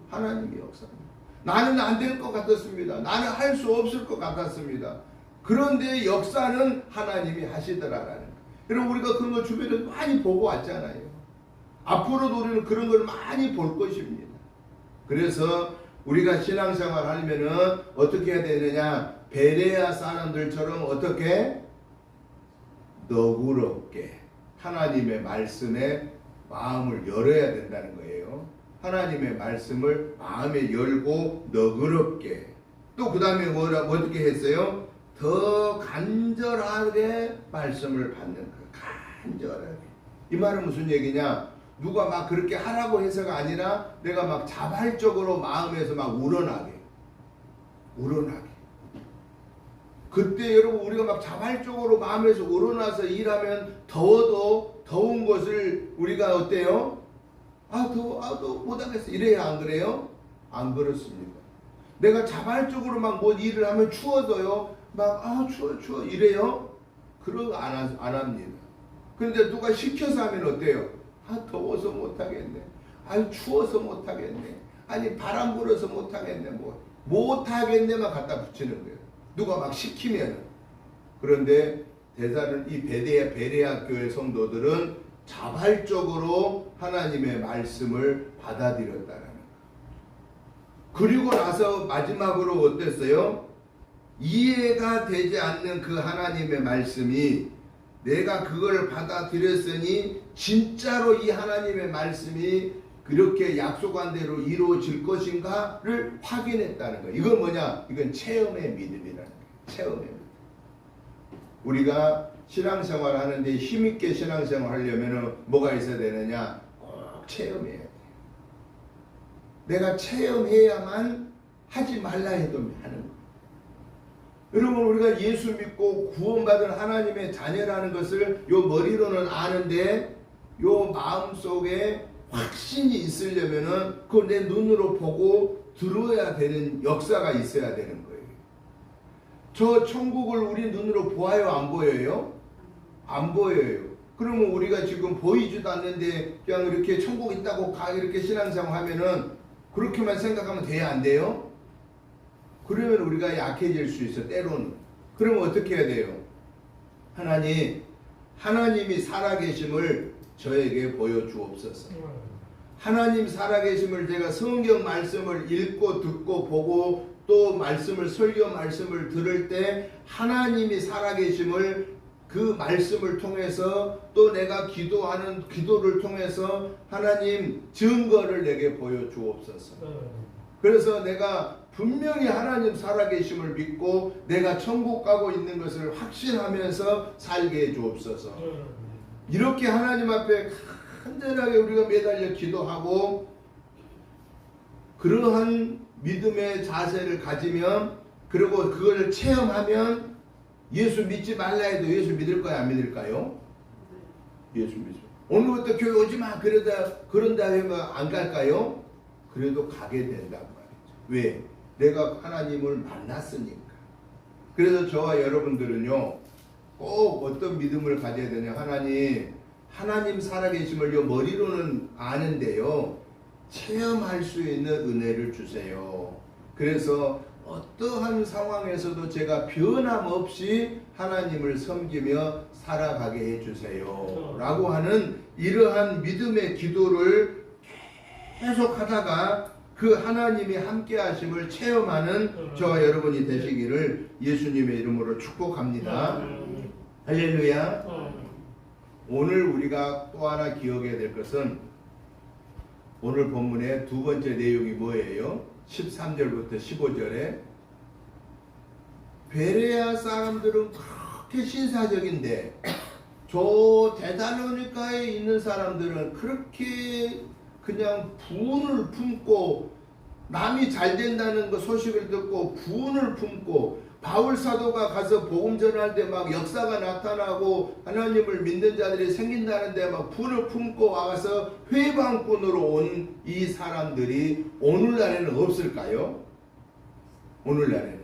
하나님이 역사합니다. 나는 안 될 것 같았습니다. 나는 할 수 없을 것 같았습니다. 그런데 역사는 하나님이 하시더라라는 거예요. 여러분 우리가 그런 걸 주변에서 많이 보고 왔잖아요. 앞으로도 우리는 그런 걸 많이 볼 것입니다. 그래서 우리가 신앙생활 하려면은 어떻게 해야 되느냐? 베레아 사람들처럼 어떻게? 너그럽게 하나님의 말씀에 마음을 열어야 된다는 거예요. 하나님의 말씀을 마음에 열고 너그럽게. 또 그 다음에 어떻게 했어요? 더 간절하게 말씀을 받는 거예요. 간절하게. 이 말은 무슨 얘기냐? 누가 막 그렇게 하라고 해서가 아니라 내가 막 자발적으로 마음에서 막 우러나게. 그때 여러분 우리가 막 자발적으로 마음에서 우러나서 일하면 더워도 더운 것을 우리가 어때요? 더워, 못하겠어. 이래야 안 그래요? 안 그렇습니다. 내가 자발적으로 막 뭐 일을 하면 추워도요. 추워. 이래요? 그런 거 안 합니다. 근데 누가 시켜서 하면 어때요? 더워서 못하겠네. 추워서 못하겠네. 바람 불어서 못하겠네. 못하겠네만 갖다 붙이는 거예요. 누가 막 시키면. 그런데 대사는 이 베레아 교회 성도들은 자발적으로 하나님의 말씀을 받아들였다는 거예요. 그리고 나서 마지막으로 어땠어요? 이해가 되지 않는 그 하나님의 말씀이 내가 그걸 받아들였으니 진짜로 이 하나님의 말씀이 그렇게 약속한 대로 이루어질 것인가를 확인했다는 거예요. 이건 뭐냐? 이건 체험의 믿음이라는 거예요. 체험의 믿음. 우리가 신앙생활 하는데 힘있게 신앙생활 하려면 뭐가 있어야 되느냐? 꼭 체험해야 돼요. 내가 체험해야만 하지 말라 해도 하는 거예요. 여러분 우리가 예수 믿고 구원받은 하나님의 자녀라는 것을 요 머리로는 아는데 요 마음속에 확신이 있으려면은 그걸 내 눈으로 보고 들어야 되는 역사가 있어야 되는 거예요. 저 천국을 우리 눈으로 보아요, 안 보여요? 안 보여요. 그러면 우리가 지금 보이지도 않는데 그냥 이렇게 천국 있다고 이렇게 신앙생활 하면은 그렇게만 생각하면 돼야 안 돼요? 그러면 우리가 약해질 수 있어, 때로는. 그러면 어떻게 해야 돼요? 하나님이 살아계심을 저에게 보여주옵소서. 하나님 살아계심을 제가 성경 말씀을 읽고 듣고 보고 또 설교 말씀을 들을 때 하나님이 살아계심을 그 말씀을 통해서 또 내가 기도하는 기도를 통해서 하나님 증거를 내게 보여주옵소서. 그래서 내가 분명히 하나님 살아계심을 믿고 내가 천국 가고 있는 것을 확신하면서 살게 해주옵소서. 이렇게 하나님 앞에 간절하게 우리가 매달려 기도하고 그러한 믿음의 자세를 가지면 그리고 그걸 체험하면 예수 믿지 말라 해도 예수 믿을까요? 안 믿을까요? 예수 믿죠. 오늘부터 교회 오지 마 그런다 하면 안 갈까요? 그래도 가게 된단 말이죠. 왜? 내가 하나님을 만났으니까. 그래서 저와 여러분들은요 꼭 어떤 믿음을 가져야 되냐. 하나님 살아계심을 요 머리로는 아는데요 체험할 수 있는 은혜를 주세요. 그래서 어떠한 상황에서도 제가 변함없이 하나님을 섬기며 살아가게 해주세요 라고 하는 이러한 믿음의 기도를 계속 하다가 그 하나님이 함께 하심을 체험하는 저와 여러분이 되시기를 예수님의 이름으로 축복합니다. 할렐루야. 오늘 우리가 또 하나 기억해야 될 것은 오늘 본문의 두 번째 내용이 뭐예요? 13절부터 15절에 베레아 사람들은 그렇게 신사적인데 저 데살로니가에 있는 사람들은 그렇게 그냥 부흥을 품고 남이 잘 된다는 그 소식을 듣고 부흥을 품고 바울 사도가 가서 복음 전할 때 막 역사가 나타나고 하나님을 믿는 자들이 생긴다는데 막 부흥을 품고 와서 회방꾼으로 온 이 사람들이 오늘날에는 없을까요? 오늘날에는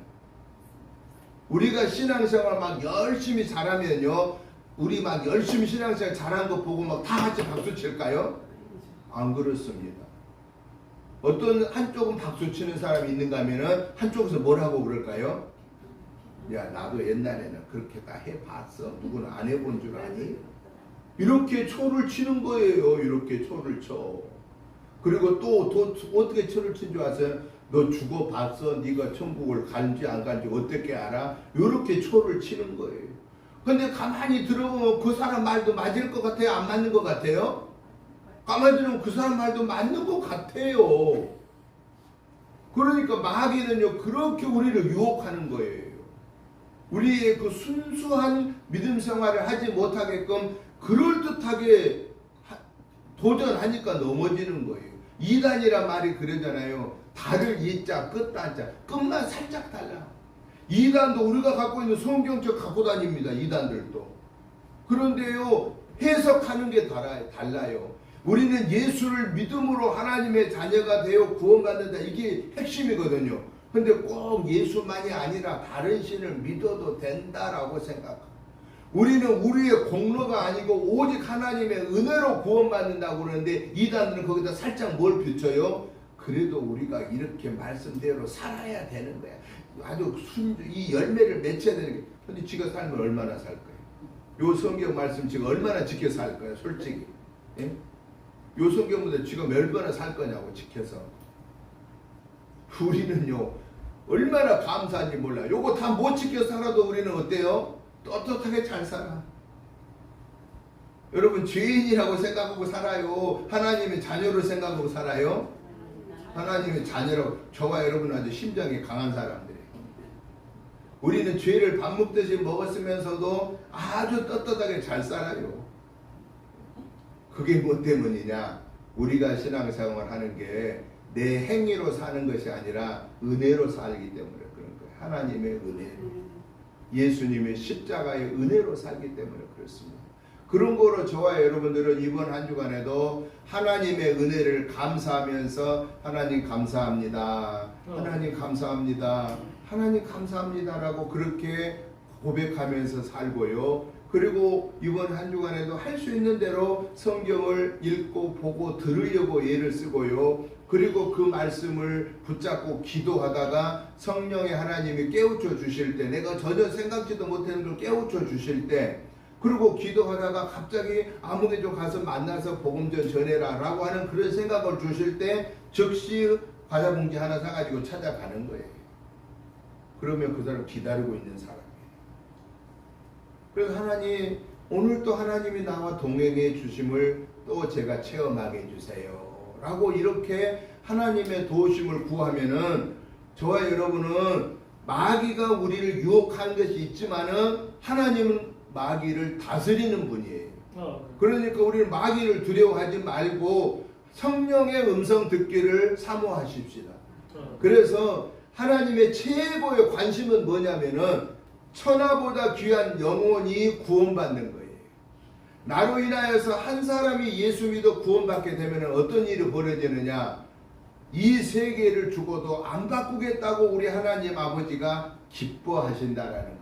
우리가 신앙생활 막 열심히 잘하면요 우리 막 열심히 신앙생활 잘한 거 보고 막 다 같이 박수 칠까요? 안 그렇습니다. 어떤 한쪽은 박수 치는 사람이 있는가 하면은 한쪽에서 뭐라고 그럴까요? 야 나도 옛날에는 그렇게 다 해봤어. 누구는 안 해본 줄 아니? 이렇게 초를 치는 거예요. 이렇게 초를 쳐. 그리고 또 어떻게 초를 친 줄 아세요? 너 죽어봤어? 네가 천국을 간지 안 간지 어떻게 알아? 이렇게 초를 치는 거예요. 근데 가만히 들어보면 그 사람 말도 맞을 것 같아요? 안 맞는 것 같아요? 가만히 들으면 그 사람 말도 맞는 것 같아요. 그러니까 마귀는요 그렇게 우리를 유혹하는 거예요. 우리의 그 순수한 믿음 생활을 하지 못하게끔 그럴듯하게 도전하니까 넘어지는 거예요. 이단이란 말이 그러잖아요. 달을 이자 끝단자 끝만 살짝 달라. 이단도 우리가 갖고 있는 성경책 갖고 다닙니다. 이단들도. 그런데요 해석하는 게 달라요. 우리는 예수를 믿음으로 하나님의 자녀가 되어 구원받는다. 이게 핵심이거든요. 근데 꼭 예수만이 아니라 다른 신을 믿어도 된다라고 생각합니다. 우리는 우리의 공로가 아니고 오직 하나님의 은혜로 구원받는다고 그러는데 이단들은 거기다 살짝 뭘 붙여요? 그래도 우리가 이렇게 말씀대로 살아야 되는 거야. 아주 이 열매를 맺혀야 되는 거야. 근데 지가 살면 얼마나 살 거예요? 요 성경 말씀 지가 얼마나 지켜 살 거예요? 솔직히. 예? 요 성경보다 지가 얼마나 살 거냐고 지켜서. 우리는요 얼마나 감사한지 몰라요. 요거 다 못 지켜 살아도 우리는 어때요? 떳떳하게 잘 살아. 여러분 죄인이라고 생각하고 살아요? 하나님의 자녀로 생각하고 살아요? 하나님의 자녀라고. 저와 여러분은 아주 심장이 강한 사람들이에요. 우리는 죄를 밥 먹듯이 먹었으면서도 아주 떳떳하게 잘 살아요. 그게 뭐 때문이냐? 우리가 신앙생활 하는 게 내 행위로 사는 것이 아니라 은혜로 살기 때문에 그런 거예요. 하나님의 은혜. 예수님의 십자가의 은혜로 살기 때문에 그렇습니다. 그런 거로 저와 여러분들은 이번 한 주간에도 하나님의 은혜를 감사하면서 하나님 감사합니다. 하나님 감사합니다. 하나님 감사합니다라고 그렇게 고백하면서 살고요. 그리고 이번 한 주간에도 할 수 있는 대로 성경을 읽고 보고 들으려고 애를 쓰고요. 그리고 그 말씀을 붙잡고 기도하다가 성령의 하나님이 깨우쳐 주실 때, 내가 전혀 생각지도 못하는 걸 깨우쳐 주실 때, 그리고 기도하다가 갑자기 아무개 좀 가서 만나서 복음 좀 전해라 라고 하는 그런 생각을 주실 때 즉시 과자 봉지 하나 사가지고 찾아가는 거예요. 그러면 그 사람 기다리고 있는 사람이에요. 그래서 하나님, 오늘 또 하나님이 나와 동행해 주심을 또 제가 체험하게 해주세요 라고 이렇게 하나님의 도우심을 구하면은 저와 여러분은 마귀가 우리를 유혹하는 것이 있지만은 하나님은 마귀를 다스리는 분이에요. 그러니까 우리는 마귀를 두려워하지 말고 성령의 음성 듣기를 사모하십시다. 그래서 하나님의 최고의 관심은 뭐냐면은 천하보다 귀한 영혼이 구원받는 거예요. 나로 인하여서 한 사람이 예수 믿어 구원받게 되면 어떤 일이 벌어지느냐? 이 세계를 죽어도 안 바꾸겠다고 우리 하나님 아버지가 기뻐하신다라는 거예요.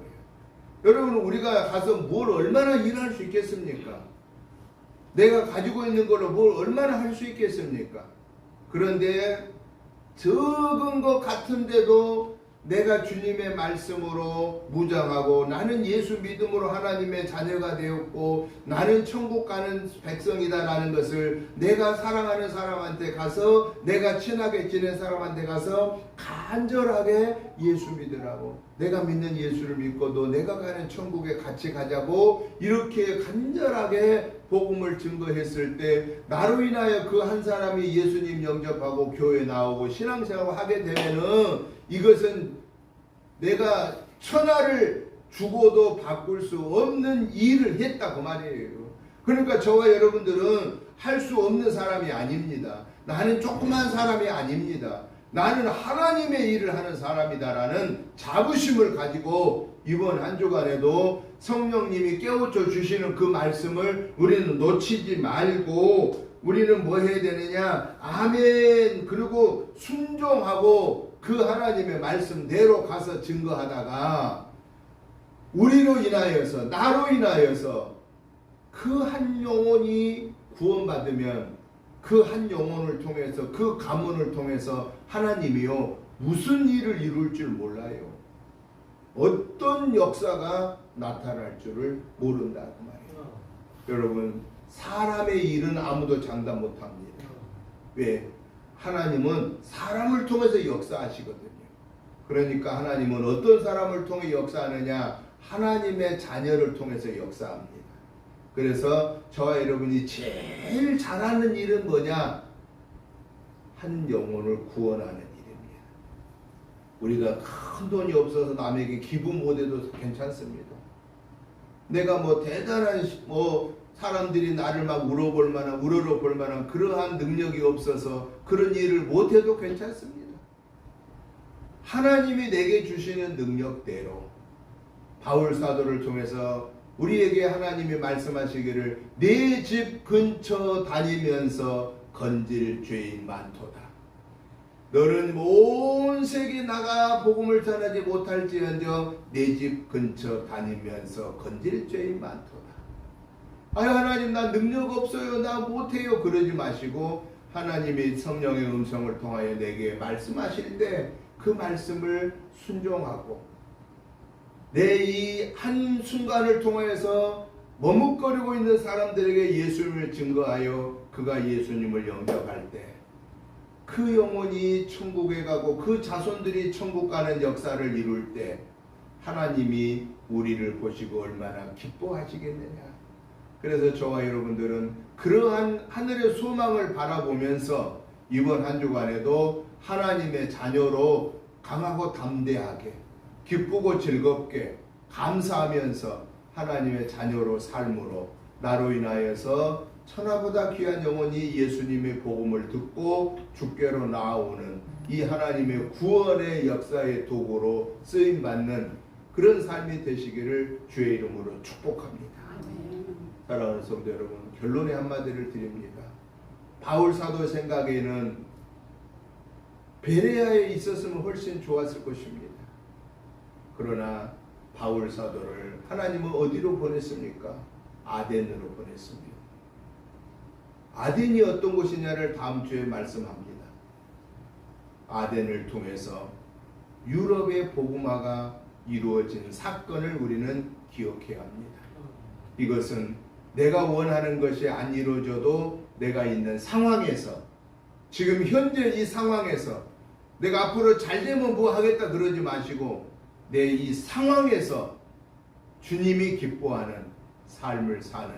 여러분, 우리가 가서 뭘 얼마나 일할 수 있겠습니까? 내가 가지고 있는 걸로 뭘 얼마나 할 수 있겠습니까? 그런데 적은 것 같은데도 내가 주님의 말씀으로 무장하고 나는 예수 믿음으로 하나님의 자녀가 되었고 나는 천국 가는 백성이다라는 것을 내가 사랑하는 사람한테 가서, 내가 친하게 지낸 사람한테 가서 간절하게 예수 믿으라고, 내가 믿는 예수를 믿고도 내가 가는 천국에 같이 가자고 이렇게 간절하게 복음을 증거했을 때 나로 인하여 그 한 사람이 예수님 영접하고 교회 나오고 신앙생활을 하게 되면은 이것은 내가 천하를 주고도 바꿀 수 없는 일을 했다 그 말이에요. 그러니까 저와 여러분들은 할 수 없는 사람이 아닙니다. 나는 조그만 사람이 아닙니다. 나는 하나님의 일을 하는 사람이다라는 자부심을 가지고 이번 한 주간에도 성령님이 깨우쳐 주시는 그 말씀을 우리는 놓치지 말고 우리는 뭐 해야 되느냐? 아멘. 그리고 순종하고 그 하나님의 말씀대로 가서 증거하다가 우리로 인하여서, 나로 인하여서 그 한 영혼이 구원받으면 그 한 영혼을 통해서, 그 가문을 통해서 하나님이요 무슨 일을 이룰 줄 몰라요. 어떤 역사가 나타날 줄을 모른다 그 말이에요. 여러분, 사람의 일은 아무도 장담 못합니다. 왜? 하나님은 사람을 통해서 역사하시거든요. 그러니까 하나님은 어떤 사람을 통해 역사하느냐? 하나님의 자녀를 통해서 역사합니다. 그래서 저와 여러분이 제일 잘하는 일은 뭐냐? 한 영혼을 구원하는 일입니다. 우리가 큰 돈이 없어서 남에게 기부 못해도 괜찮습니다. 내가 뭐 대단한 사람들이 나를 막 우러러볼 만한 그러한 능력이 없어서 그런 일을 못해도 괜찮습니다. 하나님이 내게 주시는 능력대로 바울 사도를 통해서 우리에게 하나님이 말씀하시기를 내 집 근처 다니면서 건질 죄인 많도다. 너는 온 세계 나가 복음을 전하지 못할지언정 내 집 근처 다니면서 건질 죄인 많도다. 아유, 하나님 나 능력 없어요, 나 못해요 그러지 마시고 하나님이 성령의 음성을 통하여 내게 말씀하실 때 그 말씀을 순종하고 내 이 한순간을 통해서 머뭇거리고 있는 사람들에게 예수님을 증거하여 그가 예수님을 영접할 때 그 영혼이 천국에 가고 그 자손들이 천국 가는 역사를 이룰 때 하나님이 우리를 보시고 얼마나 기뻐하시겠느냐. 그래서 저와 여러분들은 그러한 하늘의 소망을 바라보면서 이번 한 주간에도 하나님의 자녀로 강하고 담대하게 기쁘고 즐겁게 감사하면서 하나님의 자녀로 삶으로 나로 인하여서 천하보다 귀한 영혼이 예수님의 복음을 듣고 주께로 나아오는 이 하나님의 구원의 역사의 도구로 쓰임받는 그런 삶이 되시기를 주의 이름으로 축복합니다. 사랑하는 성도 여러분, 결론의 한마디를 드립니다. 바울 사도 생각에는 베레아에 있었으면 훨씬 좋았을 것입니다. 그러나 바울 사도를 하나님은 어디로 보냈습니까? 아덴으로 보냈습니다. 아덴이 어떤 곳이냐를 다음 주에 말씀합니다. 아덴을 통해서 유럽의 복음화가 이루어진 사건을 우리는 기억해야 합니다. 이것은 내가 원하는 것이 안 이루어져도 내가 있는 상황에서, 지금 현재 이 상황에서 내가 앞으로 잘 되면 뭐 하겠다 그러지 마시고 내 이 상황에서 주님이 기뻐하는 삶을 사는,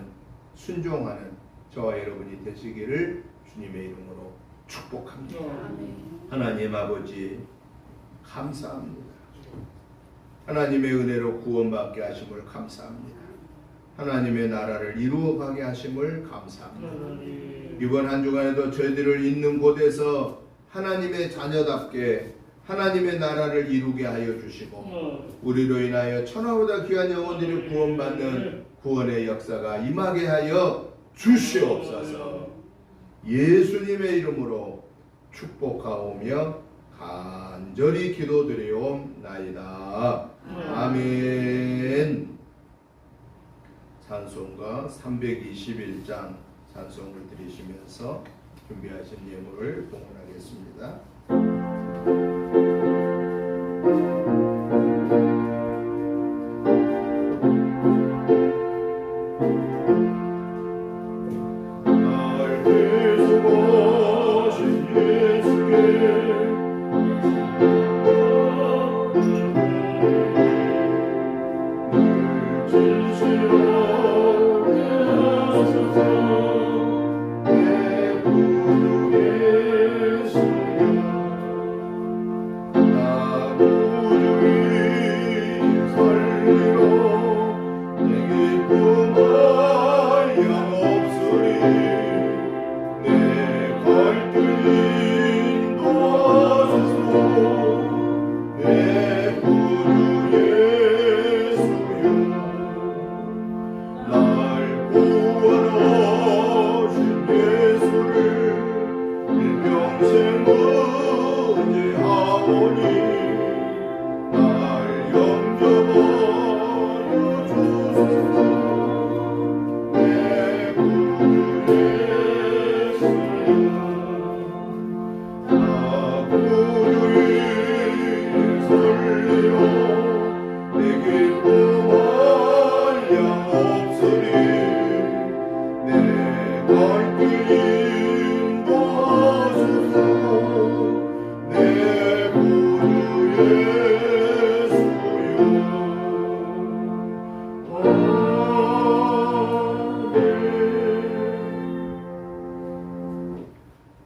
순종하는 저와 여러분이 되시기를 주님의 이름으로 축복합니다. 하나님 아버지 감사합니다. 하나님의 은혜로 구원받게 하심을 감사합니다. 하나님의 나라를 이루어가게 하심을 감사합니다. 이번 한 주간에도 저희들을 있는 곳에서 하나님의 자녀답게 하나님의 나라를 이루게 하여 주시고 우리로 인하여 천하보다 귀한 영혼들이 구원받는 구원의 역사가 임하게 하여 주시옵소서. 예수님의 이름으로 축복하오며 간절히 기도드리옵나이다. 아멘. 찬송가 321장 찬송을 드리시면서 준비하신 예물을 봉헌하겠습니다.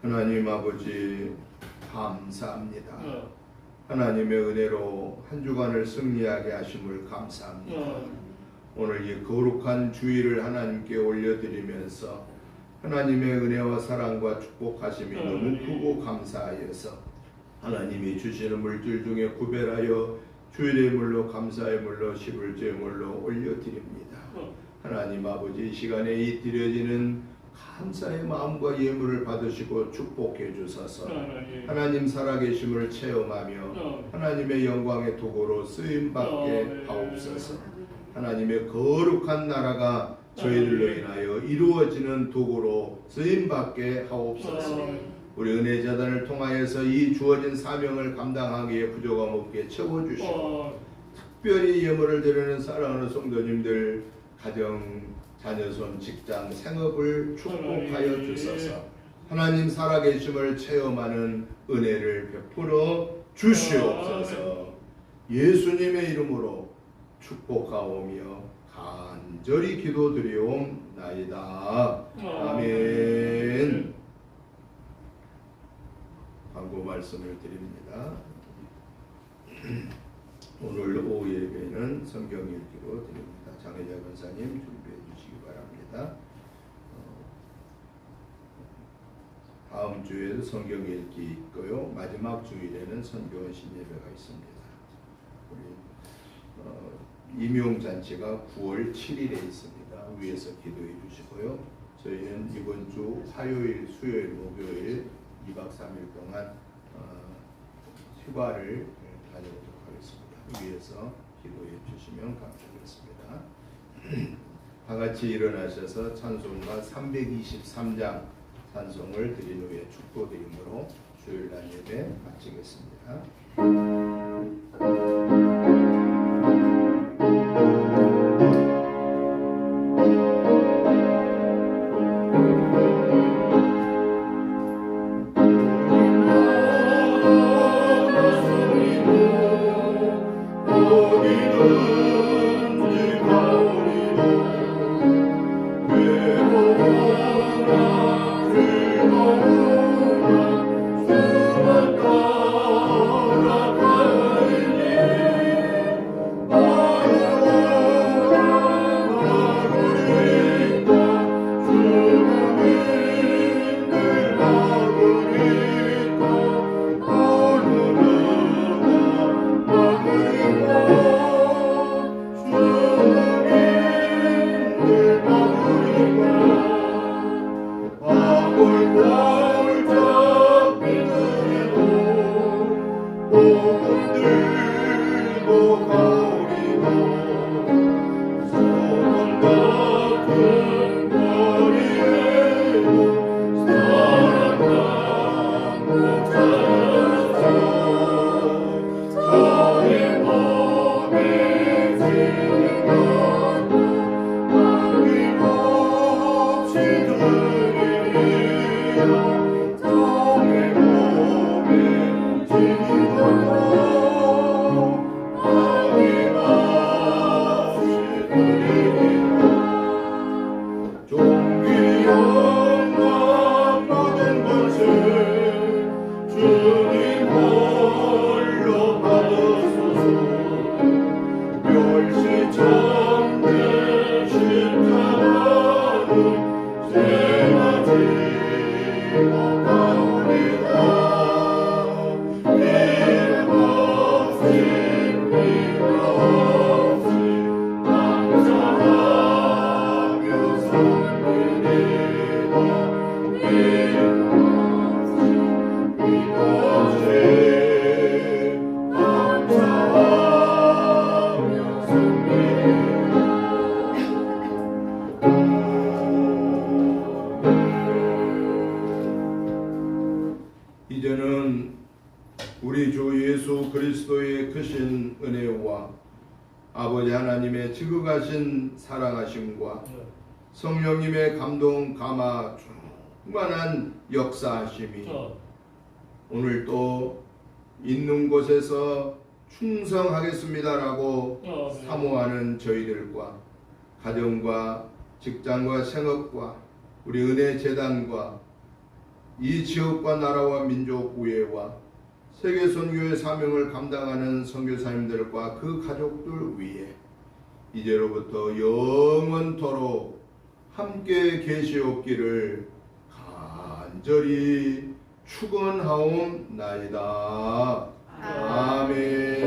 하나님 아버지 감사합니다. 하나님의 은혜로 한 주간을 승리하게 하심을 감사합니다. 오늘 이 거룩한 주일을 하나님께 올려드리면서 하나님의 은혜와 사랑과 축복하심이 너무 크고 감사하여서 하나님이 주시는 물질 중에 구별하여 주일의 물로 감사의 물로 십을조의 물로 올려드립니다. 하나님 아버지 이 시간에 이 드려지는 감사의 마음과 예물을 받으시고 축복해 주소서. 하나님 살아계심을 체험하며 하나님의 영광의 도구로 쓰임받게 하옵소서. 하나님의 거룩한 나라가 저희들로 인하여 이루어지는 도구로 쓰임받게 하옵소서. 우리 은혜자단을 통하여서 이 주어진 사명을 감당하기에 부족함 없게 채워주시고 특별히 예물을 드리는 사랑하는 성도님들 가정, 자녀손, 직장, 생업을 축복하여 주소서. 하나님 살아계심을 체험하는 은혜를 베풀어 주시옵소서. 예수님의 이름으로 축복하오며 간절히 기도드리옵나이다. 아멘. 광고 말씀을 드립니다. 오늘 오후 예배는 성경 읽기로 드립니다. 장혜자 권사님 준비해 주시기 바랍니다. 다음 주에도 성경 읽기 있고요. 마지막 주일에는 선교원 신예배가 있습니다. 우리 임용잔치가 9월 7일에 있습니다. 위에서 기도해 주시고요. 저희는 이번 주 화요일, 수요일, 목요일 2박 3일 동안 휴가를 다녀오도록 하겠습니다. 위에서 기도해 주시면 감사하겠습니다. 다 같이 일어나셔서 찬송가 323장 찬송을 드린 후에 축도드림으로 주일날 예배 마치겠습니다. 이제는 우리 주 예수 그리스도의 크신 은혜와 아버지 하나님의 지극하신 사랑하심과 성령님의 감동 감화 충만한 역사하심이 오늘 또 있는 곳에서 충성하겠습니다라고 사모하는 저희들과 가정과 직장과 생업과 우리 은혜 재단과 이 지역과 나라와 민족 우애와 세계 선교의 사명을 감당하는 선교사님들과 그 가족들 위해 이제로부터 영원토록 함께 계시옵기를 간절히 축원하옵나이다. 아멘.